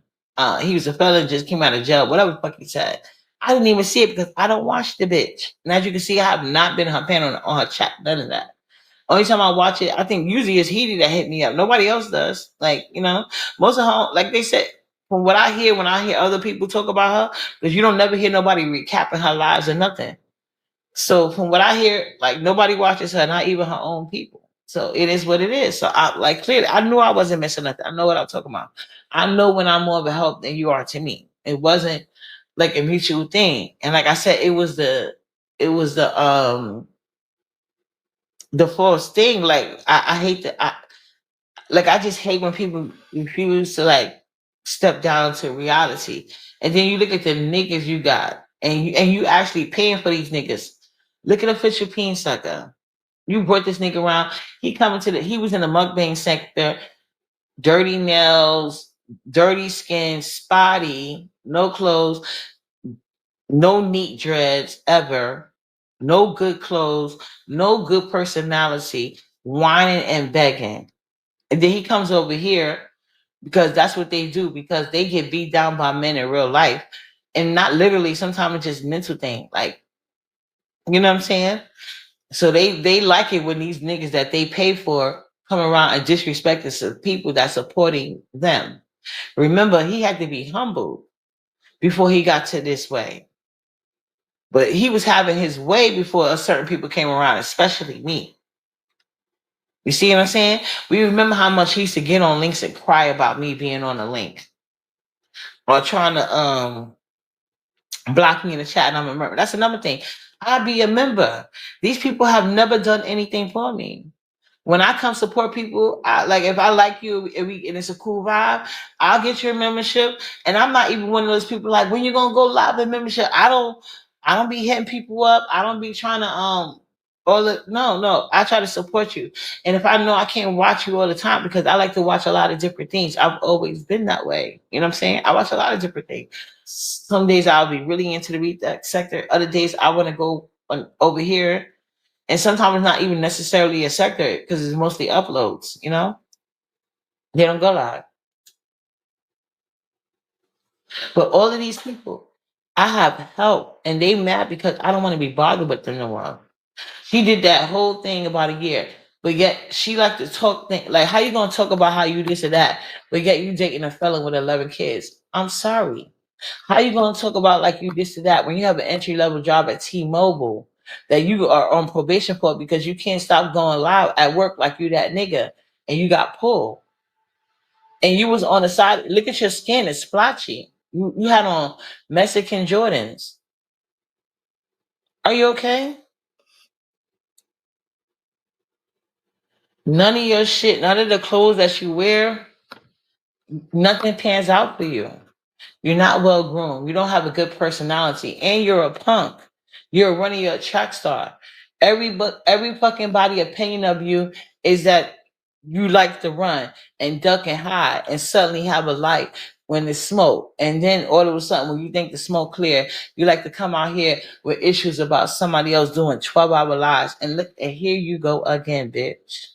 He was a felon, just came out of jail, whatever the fuck he said. I didn't even see it because I don't watch the bitch. And as you can see, I have not been in her panel on her chat, none of that. Only time I watch it, I think usually it's Heidi that hit me up. Nobody else does. Like, most of her, like they said, from what I hear when I hear other people talk about her, because you don't never hear nobody recapping her lives or nothing. So from what I hear, like nobody watches her, not even her own people. So it is what it is. So I like clearly, I knew I wasn't missing nothing. I know what I'm talking about. I know when I'm more of a help than you are to me. It wasn't like a mutual thing. And like I said, it was the false thing. Like I hate that. I just hate when people refuse to like step down to reality. And then you look at the niggas you got, and you actually paying for these niggas. Look at the Fisher Peen sucker. You brought this nigga around. He was in the mukbang sector, dirty nails, dirty skin, spotty, no clothes, no neat dreads ever, no good clothes, no good personality, whining and begging. And then he comes over here because that's what they do, because they get beat down by men in real life. And not literally, sometimes it's just mental thing. Like, you know what I'm saying? So they like it when these niggas that they pay for come around and disrespect the people that's supporting them. Remember, he had to be humbled before he got to this way. But he was having his way before a certain people came around, especially me. You see what I'm saying? We remember how much he used to get on links and cry about me being on a link or trying to block me in the chat and I'm a member. That's another thing. I be a member. These people have never done anything for me. When I come support people, like if I like you and it's a cool vibe, I'll get your membership. And I'm not even one of those people like when you gonna go live in membership. I don't be hitting people up. I don't be trying to no. I try to support you. And if I know I can't watch you all the time because I like to watch a lot of different things. I've always been that way. You know what I'm saying? I watch a lot of different things. Some days I'll be really into the retail sector. Other days I want to go over here, and sometimes it's not even necessarily a sector because it's mostly uploads. They don't go live. But all of these people, I have help, and they mad because I don't want to be bothered with them no more. She did that whole thing about a year, but yet she like to talk like how you gonna talk about how you this or that, but yet you dating a felon with 11 kids. I'm sorry. How you gonna talk about like you this or that when you have an entry level job at T-Mobile that you are on probation for because you can't stop going live at work like you that nigga and you got pulled and you was on the side. Look at your skin; it's splotchy. You had on Mexican Jordans. Are you okay? None of your shit, none of the clothes that you wear, nothing pans out for you. You're not well groomed. You don't have a good personality, and you're a punk. You're running your track star. Every fucking body opinion of you is that you like to run and duck and hide, and suddenly have a light when it's smoke, and then all of a sudden, when you think the smoke clear, you like to come out here with issues about somebody else doing 12-hour lives, and look, and here you go again, bitch.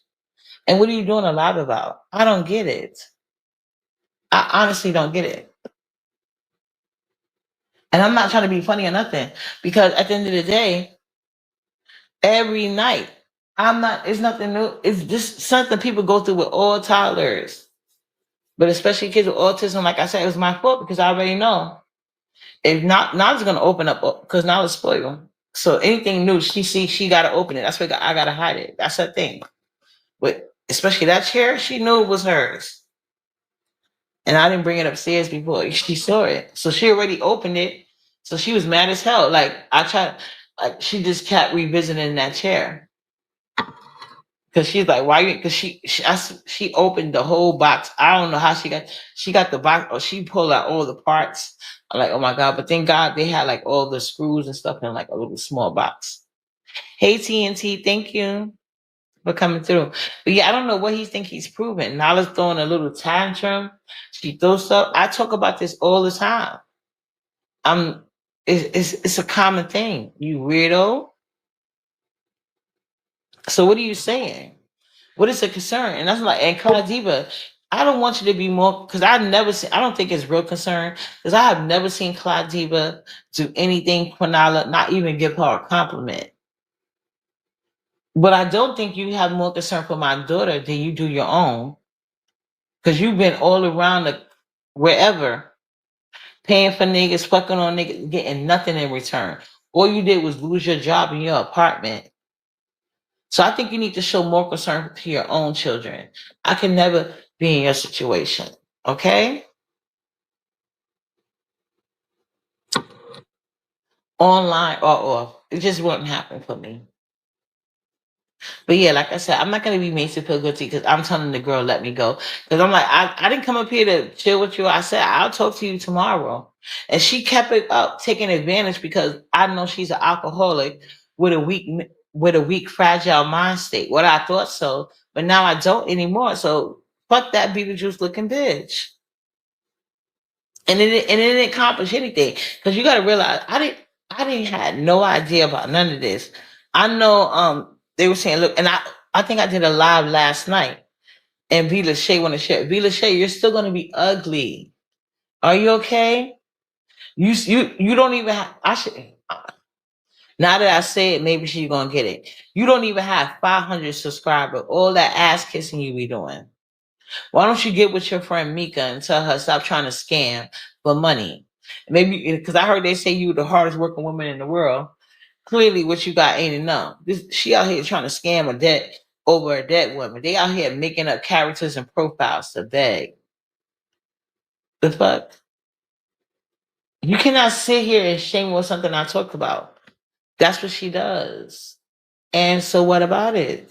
And what are you doing a lot about? I don't get it. I honestly don't get it. And I'm not trying to be funny or nothing because at the end of the day, every night, I'm not, it's nothing new. It's just something people go through with all toddlers, but especially kids with autism. Like I said, it was my fault because I already know. If not, Nala's going to open up because Nala's spoiled. So anything new she sees, she got to open it. That's why I got to hide it. That's her thing. But especially that chair, she knew it was hers. And I didn't bring it upstairs before she saw it. So she already opened it. So she was mad as hell. Like I tried, like she just kept revisiting that chair because she's like, why? Because she opened the whole box. I don't know how she got the box or she pulled out all the parts. I'm like, oh my god! But thank God they had like all the screws and stuff in like a little small box. Hey TNT, thank you for coming through. But yeah, I don't know what he think he's proving. Nala's throwing a little tantrum. She throws stuff. I talk about this all the time. I'm it's a common thing, you weirdo. So what are you saying? What is the concern? And that's like and Claudiva, I don't want you to be more because I've never seen I don't think it's real concern because I have never seen Claudiva do anything for Nala, not even give her a compliment. But I don't think you have more concern for my daughter than you do your own. Because you've been all around the wherever, paying for niggas, fucking on niggas, getting nothing in return. All you did was lose your job in your apartment. So I think you need to show more concern to your own children. I can never be in your situation. Okay? Online or off. It just wouldn't happen for me. But yeah, like I said, I'm not gonna be made to feel guilty because I'm telling the girl let me go. Because I'm like, I didn't come up here to chill with you. I said I'll talk to you tomorrow, and she kept it up, taking advantage because I know she's an alcoholic with a weak, fragile mind state. What I thought so, but now I don't anymore. So fuck that Beetlejuice looking bitch. And it didn't accomplish anything because you got to realize I didn't had no idea about none of this. I know they were saying look, and I think I did a live last night, and Vila Shay want to share. Vila Shay, you're still going to be ugly. Are you okay? You don't even have. I should. Now that I say it, maybe she's gonna get it. You don't even have 500 subscribers. All that ass kissing you be doing. Why don't you get with your friend Mika and tell her stop trying to scam for money? Maybe because I heard they say you the hardest working woman in the world. Clearly, what you got ain't enough. She out here trying to scam a debt over a dead woman. They out here making up characters and profiles to beg. The fuck? You cannot sit here and shame on something I talked about. That's what she does. And so what about it?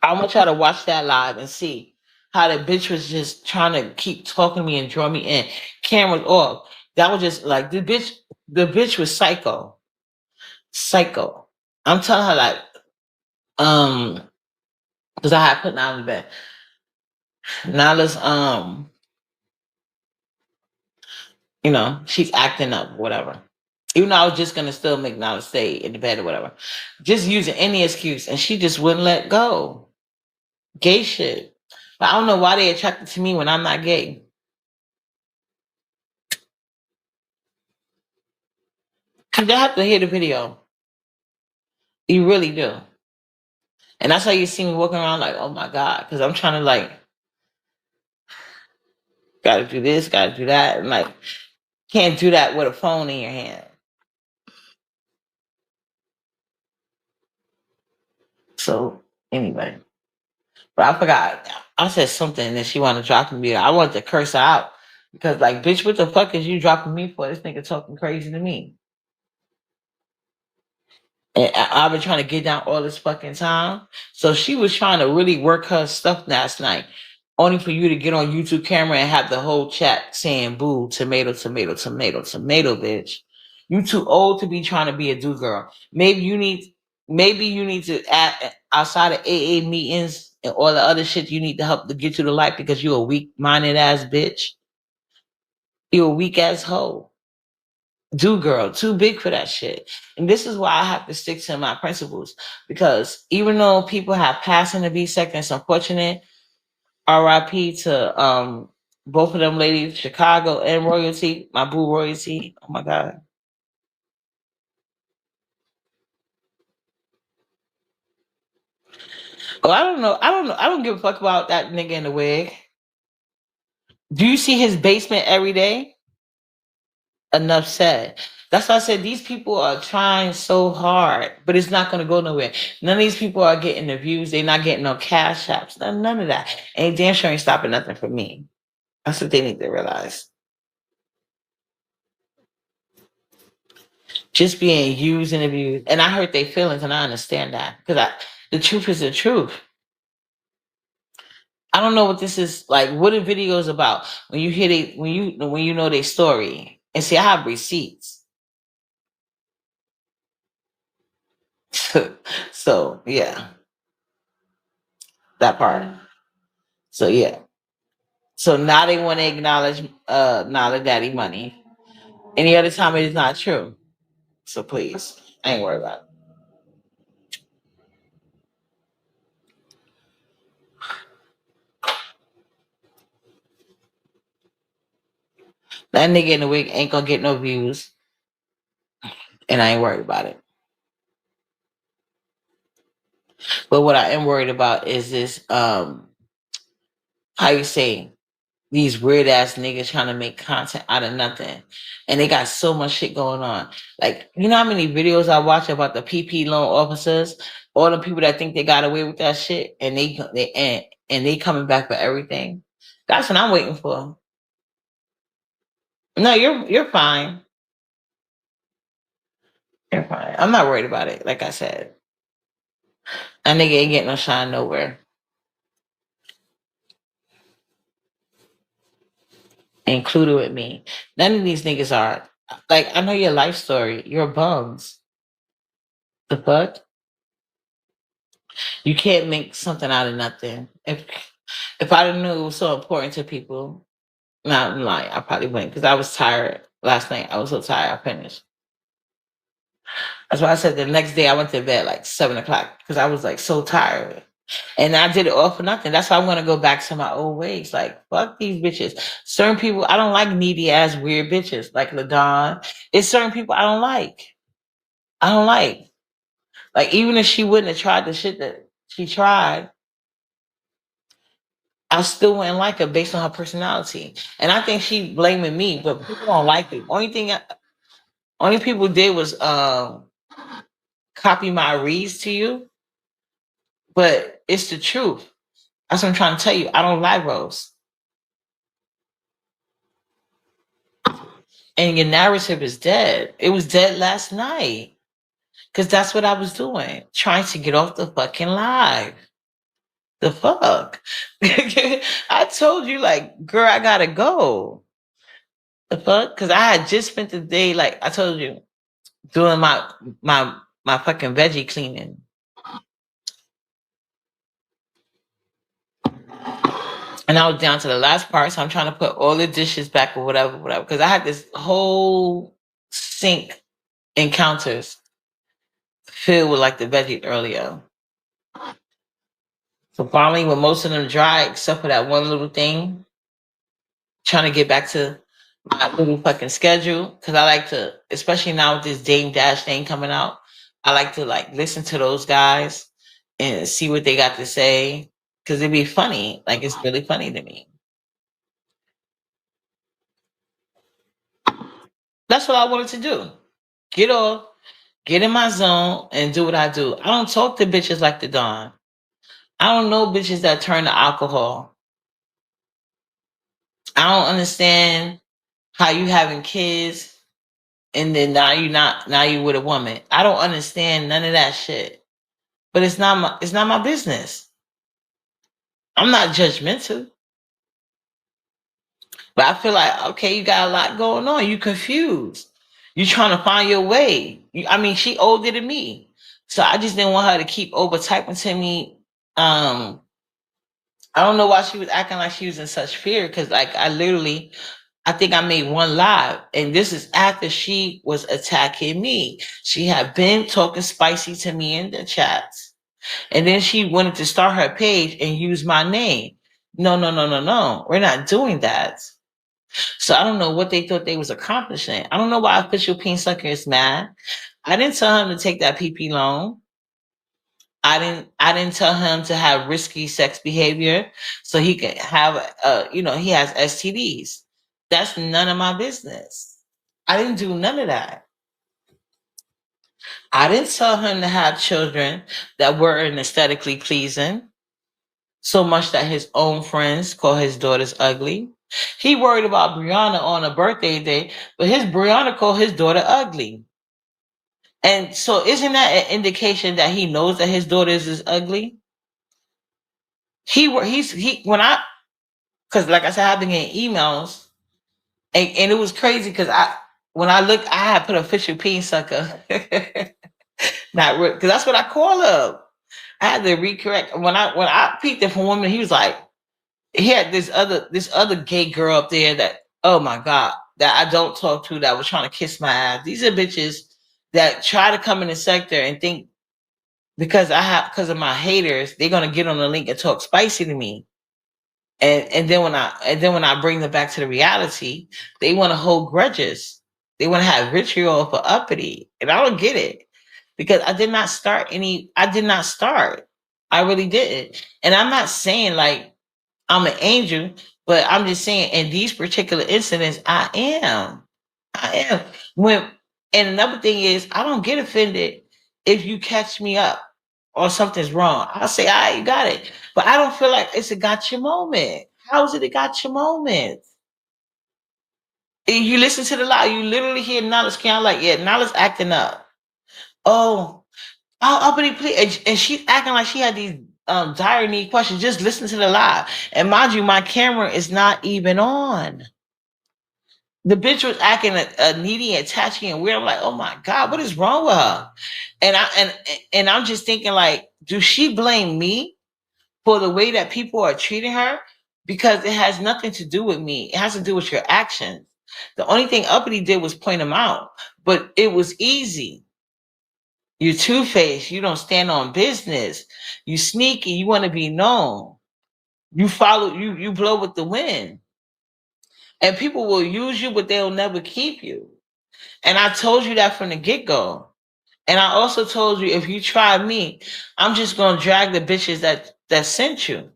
I want y'all to watch that live and see how the bitch was just trying to keep talking to me and draw me in. Cameras off. That was just like the bitch was psycho. Psycho. I'm telling her like, because I had put Nala in bed. Nala's she's acting up, whatever. Even though I was just gonna still make Nala stay in the bed or whatever. Just using any excuse, and she just wouldn't let go. Gay shit. But I don't know why they attracted to me when I'm not gay. Cause they have to hear the video. You really do. And that's how you see me walking around like, oh my God. Cause I'm trying to like, gotta do this, gotta do that. And like, can't do that with a phone in your hand. So anyway. But I forgot. I said something that she wanted to drop me. I wanted to curse her out. Because like, bitch, what the fuck is you dropping me for? This nigga talking crazy to me. And I've been trying to get down all this fucking time. So she was trying to really work her stuff last night, only for you to get on YouTube camera and have the whole chat saying "boo, tomato, tomato, tomato, tomato, bitch." You too old to be trying to be a do girl. Maybe you need to add outside of AA meetings and all the other shit. You need to help to get to the light because you a weak minded ass bitch. You a weak ass hoe. Do girl, too big for that shit. And this is why I have to stick to my principles. Because even though people have passed in the B sector, it's unfortunate. RIP to both of them ladies, Chicago and Royalty, my boo Royalty. Oh my God. Oh, I don't know. I don't know. I don't give a fuck about that nigga in the wig. Do you see his basement every day? Enough said. That's why I said these people are trying so hard, but it's not going to go nowhere. None of these people are getting the views. They're not getting no cash apps. None of that. And damn sure ain't stopping nothing for me. That's what they need to realize. Just being used and abused. And I hurt their feelings, and I understand that because the truth is the truth. I don't know what this is like. What are videos about? When you hear they, when you know their story, and see, I have receipts. So yeah, that part. So yeah. So now they want to acknowledge Daddy money. Any other time it is not true. So please, I ain't worried about it. That nigga in the wig ain't gonna get no views, and I ain't worried about it. But what I am worried about is this how you say these weird ass niggas trying to make content out of nothing. And they got so much shit going on. Like, you know how many videos I watch about the PP loan officers, all the people that think they got away with that shit, and they coming back for everything. That's what I'm waiting for. No, you're fine. You're fine. I'm not worried about it. Like I said, that nigga ain't getting no shine nowhere, included with me. None of these niggas are like. I know your life story. You're bums. The fuck? You can't make something out of nothing. If I didn't know it was so important to people, not lying, I probably wouldn't because I was tired last night. I was so tired. I finished. That's why I said the next day I went to bed like 7 o'clock because I was like so tired. And I did it all for nothing. That's why I'm gonna go back to my old ways. Like, fuck these bitches. Certain people, I don't like needy ass weird bitches like LaDon. It's certain people I don't like. I don't like. Like, even if she wouldn't have tried the shit that she tried, I still wouldn't like her based on her personality. And I think she blaming me, but people don't like it. Only people did was copy my reads to you, but it's the truth. That's what I'm trying to tell you. I don't like Rose. And your narrative is dead. It was dead last night. Cause that's what I was doing. Trying to get off the fucking live. The fuck? I told you, like, girl, I gotta go. The fuck? Cause I had just spent the day, like I told you, doing my fucking veggie cleaning. And I was down to the last part, so I'm trying to put all the dishes back or whatever, whatever. Because I had this whole sink encounters filled with like the veggie earlier. So finally, when most of them dry, except for that one little thing, trying to get back to my little fucking schedule. Cause I like to, especially now with this Dame Dash thing coming out, I like to like listen to those guys and see what they got to say. Cause it'd be funny. Like it's really funny to me. That's what I wanted to do. Get off, get in my zone, and do what I do. I don't talk to bitches like the Don. I don't know bitches that turn to alcohol. I don't understand how you having kids and then now you with a woman. I don't understand none of that shit. But it's not my business. I'm not judgmental. But I feel like, okay, you got a lot going on. You confused. You trying to find your way. I mean, she older than me. So I just didn't want her to keep over typing to me. I don't know why she was acting like she was in such fear. Cause like I think I made one live, and this is after she was attacking me. She had been talking spicy to me in the chats, and then she wanted to start her page and use my name. No, no, no, no, no. We're not doing that. So I don't know what they thought they was accomplishing. I don't know why Official Peen Sucker is mad. I didn't tell him to take that PP loan. I didn't tell him to have risky sex behavior so he can have he has STDs. That's none of my business. I didn't do none of that. I didn't tell him to have children that weren't aesthetically pleasing, so much that his own friends call his daughters ugly. He worried about Brianna on a birthday day, but his Brianna called his daughter ugly. And so isn't that an indication that he knows that his daughters is ugly? He when I because like I said, I've been getting emails, and it was crazy because when I looked, I had put Official Peen Sucker, not because that's what I call him. I had to recorrect when I peeked it from woman. He was like, he had this other gay girl up there that, oh my god, that I don't talk to, that was trying to kiss my ass. These are bitches that try to come in the sector and think because of my haters, they're gonna get on the link and talk spicy to me. And then when I bring them back to the reality, they want to hold grudges. They want to have vitriol for uppity. And I don't get it. Because I did not start. I really didn't. And I'm not saying like I'm an angel, but I'm just saying in these particular incidents, I am. I am. And another thing is, I don't get offended if you catch me up or something's wrong. I'll say, all right, you got it. But I don't feel like it's a gotcha moment. How is it a gotcha moment? You listen to the lie, you literally hear Knowledge kind of like, yeah, Knowledge acting up. Oh, uppity, please. And she's acting like she had these dire need questions. Just listen to the lie. And mind you, my camera is not even on. The bitch was acting needy, attaching, and weird. I'm like, oh my god, what is wrong with her? And I'm just thinking, like, do she blame me for the way that people are treating her? Because it has nothing to do with me. It has to do with your actions. The only thing Uppity did was point them out, but it was easy. You two-faced. You don't stand on business. You sneaky. You want to be known. You follow. You blow with the wind, and people will use you, but they'll never keep you. And I told you that from the get-go. And I also told you, if you try me, I'm just gonna drag the bitches that sent you.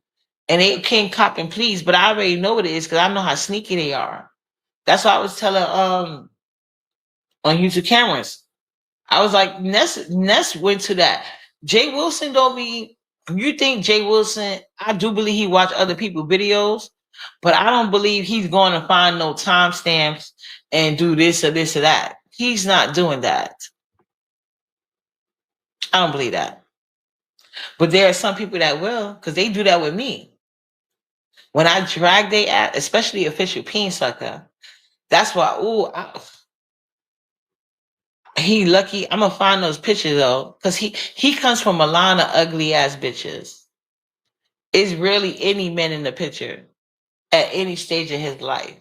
And they can't cop and please, but I already know what it is because I know how sneaky they are. That's why I was telling on YouTube cameras. I was like, Ness went to that. Jay Wilson don't be, you think Jay Wilson, I do believe he watch other people's videos, but I don't believe he's going to find no timestamps and do this or this or that. He's not doing that. I don't believe that. But there are some people that will, because they do that with me. When I drag they ass, especially Official Peen Sucker, that's why, he lucky. I'm gonna find those pictures though, because he comes from a line of ugly ass bitches. Is really any man in the picture at any stage of his life.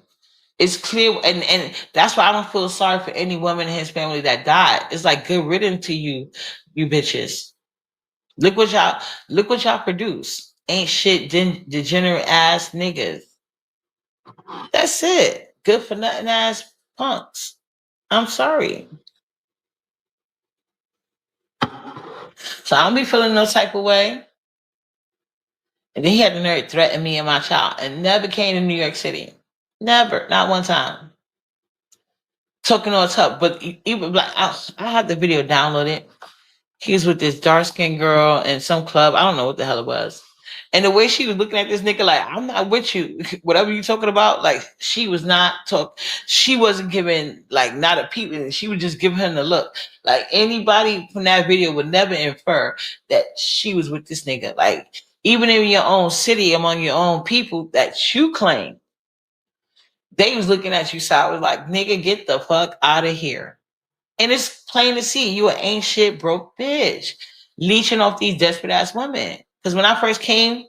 It's clear, and that's why I don't feel sorry for any woman in his family that died. It's like good riddance to you, you bitches. Look what y'all produce. ain't shit degenerate ass niggas. That's it. Good for nothing ass punks. I'm sorry. So I don't be feeling no type of way. And then he had the nerve to threaten me and my child and never came to New York City. Never. Not one time. Talking all tough. But even like I have the video downloaded. He was with this dark skinned girl in some club. I don't know what the hell it was. And the way she was looking at this nigga, like, I'm not with you. Whatever you talking about, like, she was not talk. She wasn't giving like not a peep. She was just giving him the look. Like anybody from that video would never infer that she was with this nigga. Like even in your own city, among your own people that you claim, they was looking at you. So I was like, nigga, get the fuck out of here. And it's plain to see you an ain't shit broke bitch leeching off these desperate ass women. Because when I first came,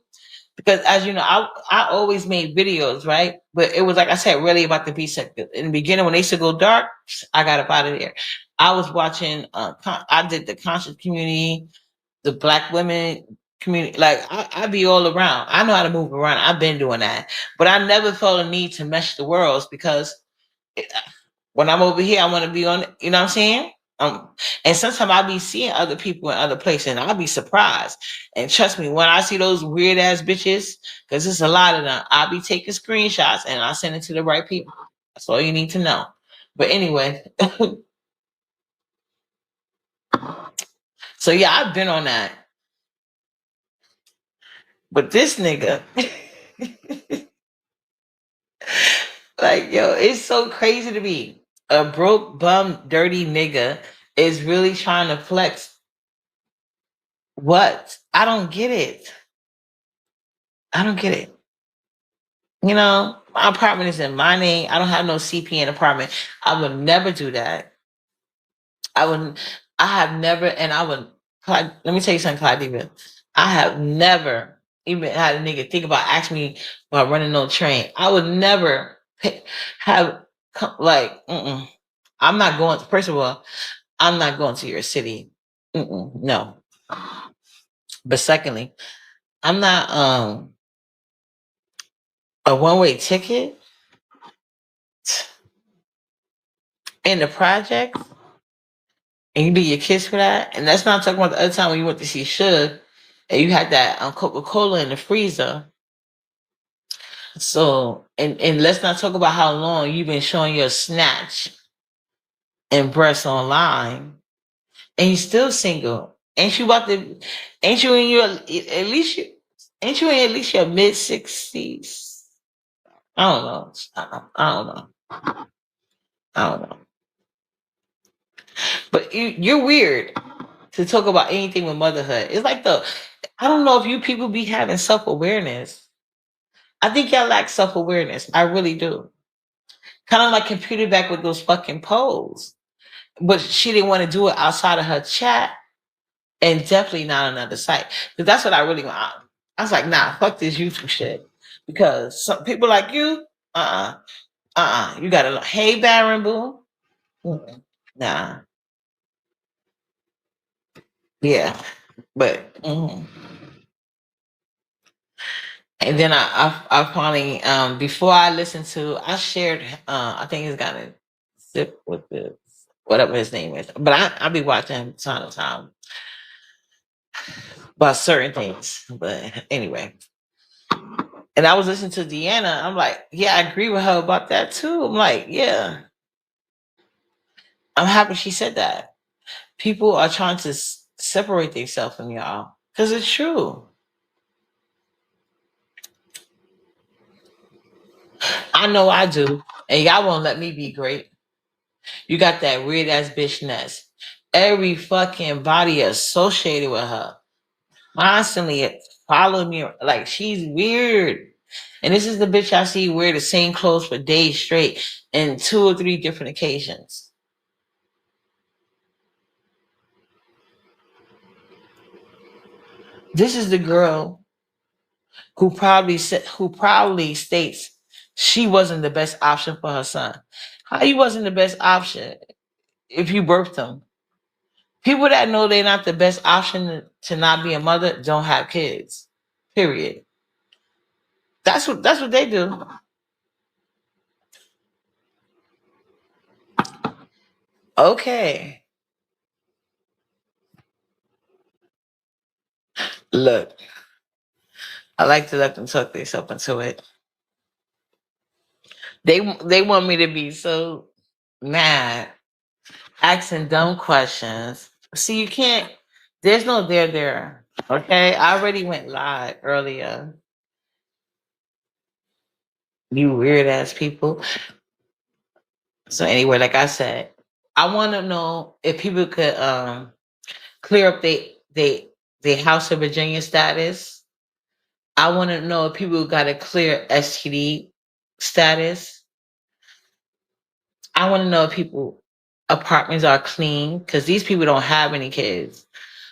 because as you know, I always made videos, right? But it was like I said, really about the B sector. In the beginning, when they used to go dark, I got up out of there. I was watching. I did the conscious community, the black women community. Like I be all around. I know how to move around. I've been doing that, but I never felt a need to mesh the worlds because when I'm over here, I want to be on. You know what I'm saying? Um, and sometimes I'll be seeing other people in other places, and I'll be surprised. And trust me, when I see those weird ass bitches, because there's a lot of them, I'll be taking screenshots and I'll send it to the right people. That's all you need to know. But anyway, so yeah, I've been on that. But this nigga, like, yo, it's so crazy to me. A broke, bum, dirty nigga is really trying to flex. What? I don't get it. I don't get it. You know, my apartment is in my name. I don't have no CP in apartment. I would never do that. I wouldn't. I have never, and I would. Let me tell you something, Clyde. I have never even had a nigga think about asking me about running no train. I would never have like. I'm not going. First of all, I'm not going to your city. No. But secondly, I'm not a one-way ticket in the project. And you do your kiss for that. And that's not talking about the other time when you went to see Suge and you had that Coca-Cola in the freezer. So, and let's not talk about how long you've been showing your snatch and breasts online, and you still single. Ain't you about to? Ain't you in your at least? Ain't you in at least your mid-60s? I don't know. I don't know. I don't know. But you're weird to talk about anything with motherhood. It's like I don't know if you people be having self awareness. I think y'all lack self awareness. I really do. Kind of like computer back with those fucking polls. But she didn't want to do it outside of her chat and definitely not on another site. Because that's what I really want. I was like, nah, fuck this YouTube shit. Because some people like you, you gotta hey Baron Boo. Nah. Yeah. But and then I finally before I listened to I shared I think he's got a zip with the whatever his name is. But I be watching him time to time about certain things. But anyway. And I was listening to Deanna. I'm like, yeah, I agree with her about that too. I'm like, yeah. I'm happy she said that. People are trying to separate themselves from y'all. Because it's true. I know I do. And y'all won't let me be great. You got that weird ass bitch Ness. Every fucking body associated with her constantly follow me. Like she's weird. And this is the bitch I see wear the same clothes for days straight in 2 or 3 different occasions. This is the girl who proudly states she wasn't the best option for her son. How you wasn't the best option if you birthed him? People that know they're not the best option to not be a mother don't have kids. Period. That's what they do. Okay. Look, I like to let them tuck themselves into it. They want me to be so mad, asking dumb questions. See, you can't. There's no there. Okay, I already went live earlier. You weird ass people. So anyway, like I said, I want to know if people could clear up they House of Virginia status. I want to know if people got a clear STD status. I want to know if people apartments are clean because these people don't have any kids.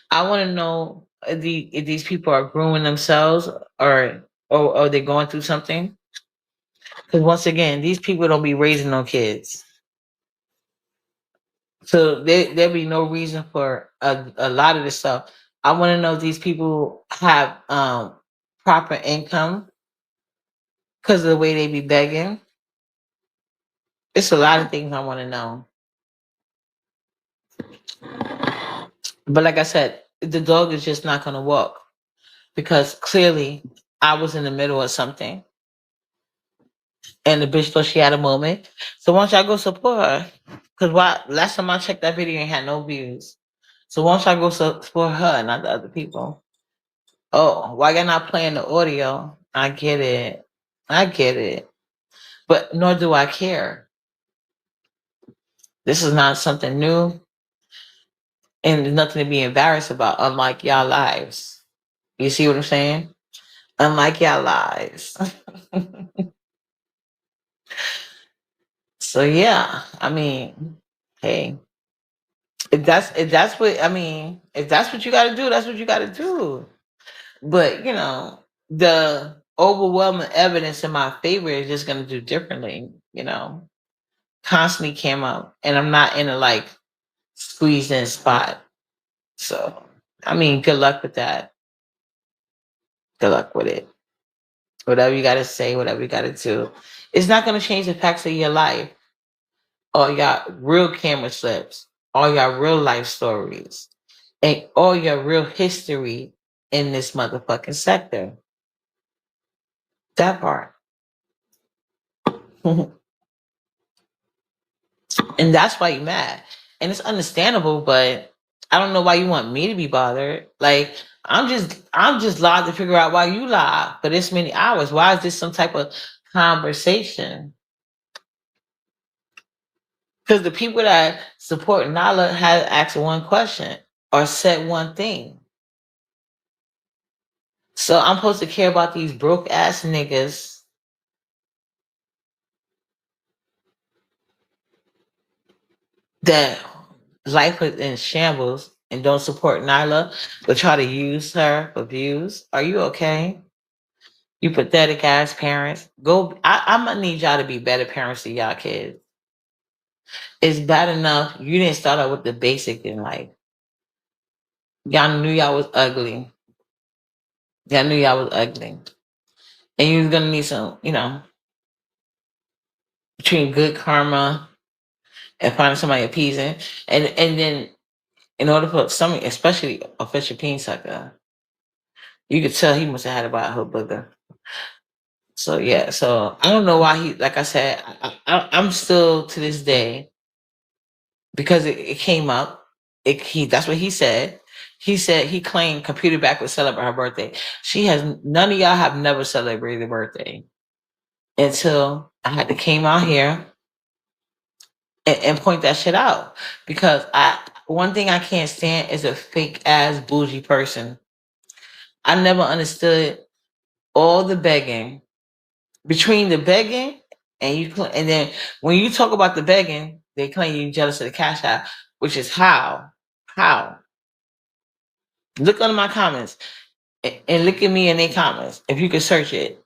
I want to know if these people are grooming themselves or are they going through something? Because once again, these people don't be raising no kids. So there'd be no reason for a lot of this stuff. I want to know if these people have proper income because of the way they be begging. It's a lot of things I want to know. But like I said, the dog is just not going to walk because clearly I was in the middle of something and the bitch thought she had a moment. So once I go support her, because why last time I checked that video ain't had no views. So once I go support her, not the other people. Oh, why you're not playing the audio? I get it. I get it. But nor do I care. This is not something new and there's nothing to be embarrassed about, unlike y'all lives. You see what I'm saying? Unlike y'all lives. So yeah, I mean, hey, if that's what I mean, if that's what you gotta do, that's what you gotta do. But the overwhelming evidence in my favor is just gonna do differently. Constantly came up and I'm not in a like squeezed in spot. So I mean, good luck with that. Good luck with it. Whatever you gotta say, whatever you gotta do. It's not gonna change the facts of your life. All your real camera slips, all your real life stories, and all your real history in this motherfucking sector. That part. And that's why you're mad. And it's understandable, but I don't know why you want me to be bothered. Like I'm just live to figure out why you lie for this many hours. Why is this some type of conversation? Because the people that support Nala had asked one question or said one thing. So I'm supposed to care about these broke ass niggas that life is in shambles and don't support Nyla, but try to use her for views. Are you okay? You pathetic ass parents. Go. I'm gonna need y'all to be better parents to y'all kids. It's bad enough you didn't start out with the basic in life. Y'all knew y'all was ugly. Y'all knew y'all was ugly, and you was gonna need some, between good karma and finding somebody appeasing, and then in order for some, especially a fisher peen sucker, you could tell he must have had about her booger. So yeah, so I don't know why he. Like I said, I'm still to this day because it came up. He that's what he said. He said he claimed Computer Back would celebrate her birthday. She has none of y'all have never celebrated a birthday until I had to came out here and point that shit out because I one thing I can't stand is a fake ass bougie person. I never understood all the begging between the begging and then when you talk about the begging, they claim you jealous of the cash out, which is how look under my comments and look at me in their comments. If you could search it,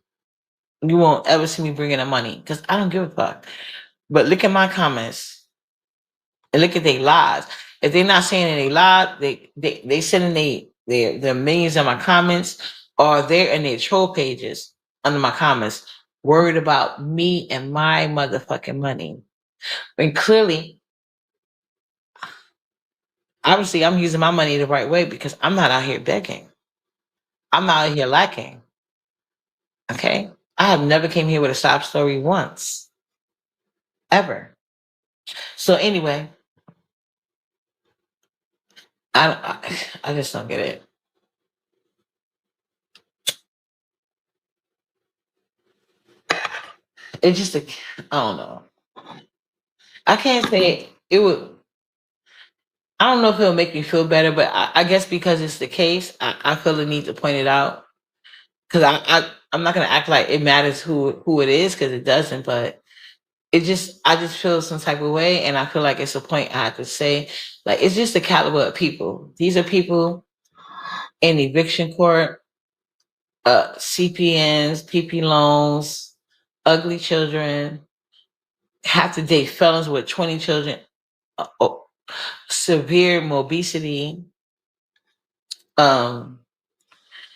you won't ever see me bringing the money because I don't give a fuck. But look at my comments and look at their lies. If they're not saying any lies, they sending their millions in my comments. are there in their troll pages under my comments worried about me and my motherfucking money. When clearly, obviously, I'm using my money the right way because I'm not out here begging. I'm not out here lacking. Okay. I have never came here with a sob story once, ever. So anyway, I just don't get it. It's just I don't know. I can't say it would. I don't know if it'll make me feel better, but I guess because it's the case, I feel the need to point it out because I'm not gonna act like it matters who it is because it doesn't. But I just feel some type of way, and I feel like it's a point I have to say. Like it's just the caliber of people. These are people in eviction court, CPNs, PP loans, ugly children, have to date felons with 20 children, oh, severe obesity. Um,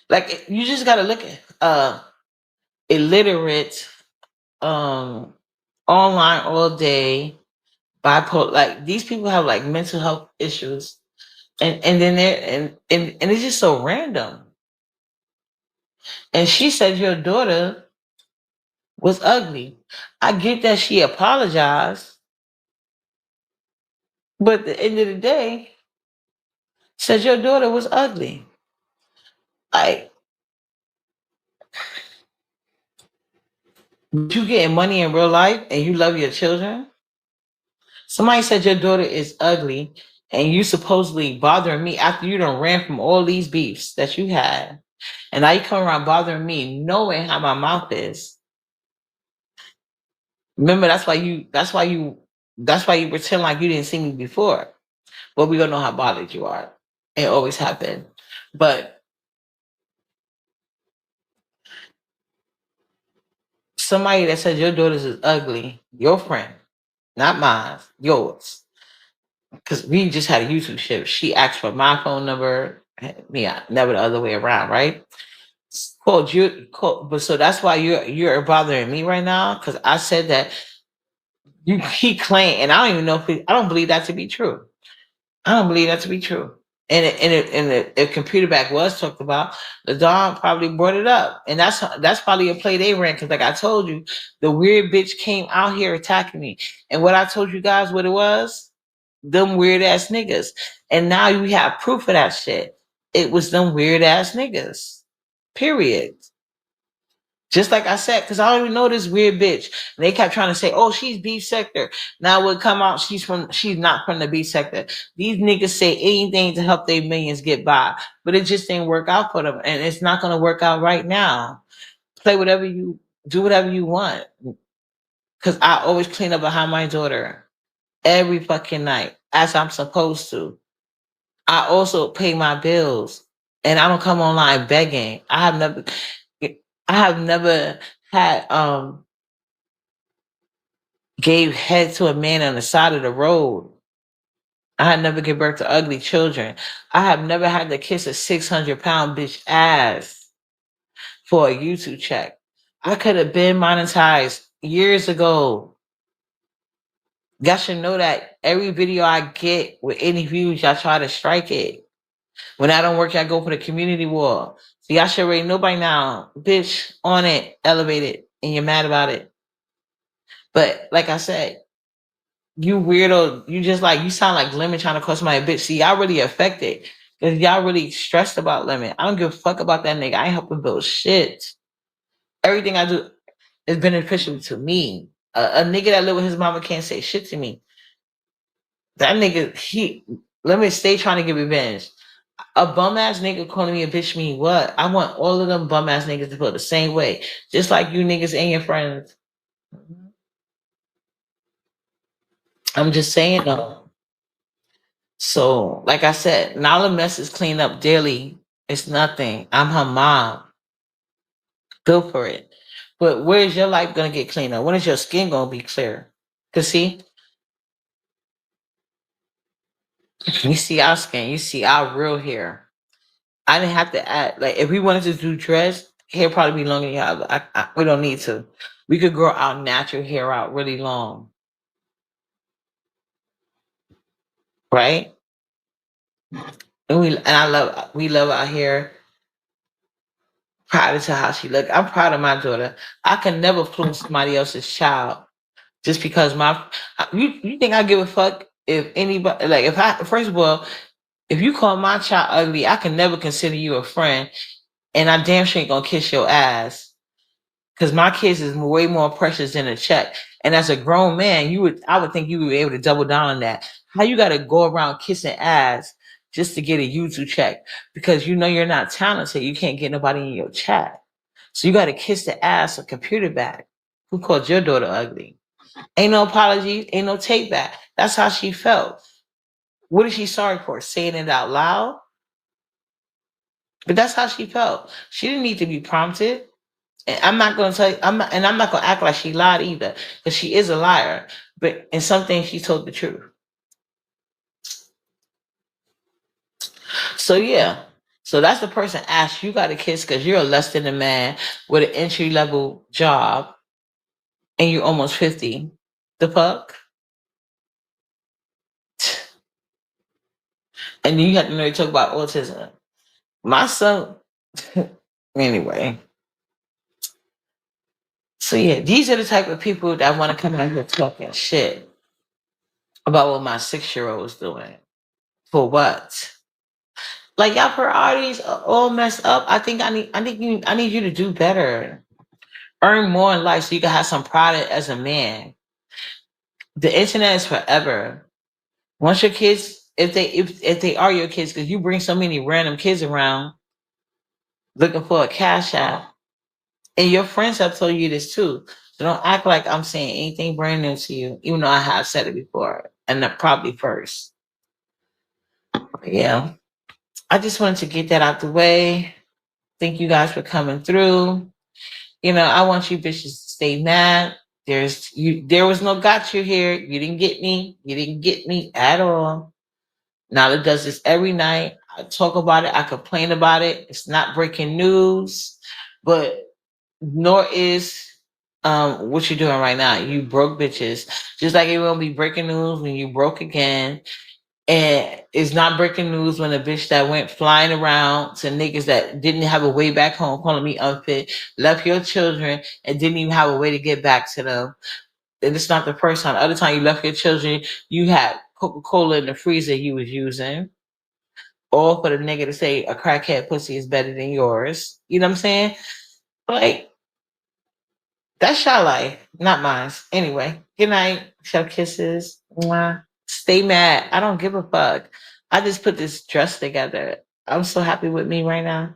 like you just got to look at illiterate, um, online all day, bipolar. Like these people have like mental health issues, and then they're and it's just so random. And she said your daughter was ugly. I get that she apologized, but at the end of the day, said your daughter was ugly. Like you getting money in real life and you love your children. Somebody said your daughter is ugly and you supposedly bothering me after you done ran from all these beefs that you had. And now you come around bothering me knowing how my mouth is. Remember that's why you pretend like you didn't see me before. But we don't know how bothered you are. It always happened. But somebody that says your daughter's is ugly, your friend, not mine, yours. Because we just had a YouTube shift. She asked for my phone number, me, never the other way around, right? Called you, but so that's why you're bothering me right now because I said that he claimed, and I don't even know if I don't believe that to be true. I don't believe that to be true. And if computer back was talked about, the Don probably brought it up, and that's probably a play they ran because, like I told you, the weird bitch came out here attacking me, and what I told you guys what it was, them weird ass niggas, and now you have proof of that shit. It was them weird ass niggas. Period. Just like I said, because I don't even know this weird bitch. And they kept trying to say, "Oh, she's B sector." Now it would come out she's not from the B sector. These niggas say anything to help their millions get by, but it just didn't work out for them, and it's not going to work out right now. Play whatever you do, whatever you want, because I always clean up behind my daughter every fucking night as I'm supposed to. I also pay my bills, and I don't come online begging. I have never had gave head to a man on the side of the road. I had never given birth to ugly children. I have never had to kiss a 600-pound bitch ass for a YouTube check. I could have been monetized years ago. Y'all should know that every video I get with any views, y'all try to strike it. When I don't work, I go for the community wall. So y'all should already know by now, bitch, on it, elevated, and you're mad about it. But like I said, you weirdo, you just like you sound like Lemon trying to call somebody a bitch. See, y'all really affected. Cause y'all really stressed about Lemon. I don't give a fuck about that nigga. I ain't helping build shit. Everything I do is beneficial to me. A nigga that live with his mama can't say shit to me. That nigga, Lemon stay trying to get revenge. A bum ass nigga calling me a bitch mean what? I want all of them bum ass niggas to feel the same way. Just like you niggas and your friends. I'm just saying though. So, like I said, now the mess is cleaned up daily. It's nothing. I'm her mom. Go for it. But where's your life gonna get cleaned up? When is your skin gonna be clear? Cause see, you see our skin, you see our real hair. I didn't have to add like if we wanted to do dress, hair probably be longer than y'all. But we don't need to. We could grow our natural hair out really long, right? And I love we love our hair. Proud to how she look. I'm proud of my daughter. I can never fool somebody else's child just because you think I give a fuck if anybody like if I first of all if you call my child ugly I can never consider you a friend and I damn sure ain't gonna kiss your ass because my kids is way more precious than a check. And as a grown man, I would think you would be able to double down on that. How you got to go around kissing ass just to get a YouTube check because you know you're not talented. You can't get nobody in your chat, so you got to kiss the ass of computer back. Who called your daughter ugly? Ain't no apology, ain't no take back. That's how she felt. What is she sorry for? Saying it out loud? But that's how she felt. She didn't need to be prompted. And I'm not going to tell you, I'm not going to act like she lied either, because she is a liar. But in some things, she told the truth. So yeah, so that's the person asked you got a kiss because you're less than a man with an entry level job, and you're almost 50. The fuck? And then you have to know you talk about autism. My son, anyway. So yeah, these are the type of people that want to come out here talking shit about what my 6-year old is doing. For what? Like y'all priorities are all messed up. I need you to do better. Earn more in life so you can have some pride as a man. The internet is forever. Once your kids, if they are your kids, because you bring so many random kids around looking for a cash app, and your friends have told you this too. So don't act like I'm saying anything brand new to you, even though I have said it before, and that probably first. But yeah, I just wanted to get that out the way. Thank you guys for coming through. You know, I want you bitches to stay mad. There was no got you here. You didn't get me. You didn't get me at all. Nala does this every night. I talk about it. I complain about it. It's not breaking news, but nor is what you're doing right now. You broke bitches. Just like it won't be breaking news when you broke again. And it's not breaking news when a bitch that went flying around to niggas that didn't have a way back home calling me unfit, left your children and didn't even have a way to get back to them. And it's not the first time. The other time you left your children, you had Coca-Cola in the freezer you was using. All for the nigga to say a crackhead pussy is better than yours. You know what I'm saying? Like, that's your life, not mine. Anyway, good night. Show kisses. Mwah. Stay mad. I don't give a fuck. I just put this dress together. I'm so happy with me right now.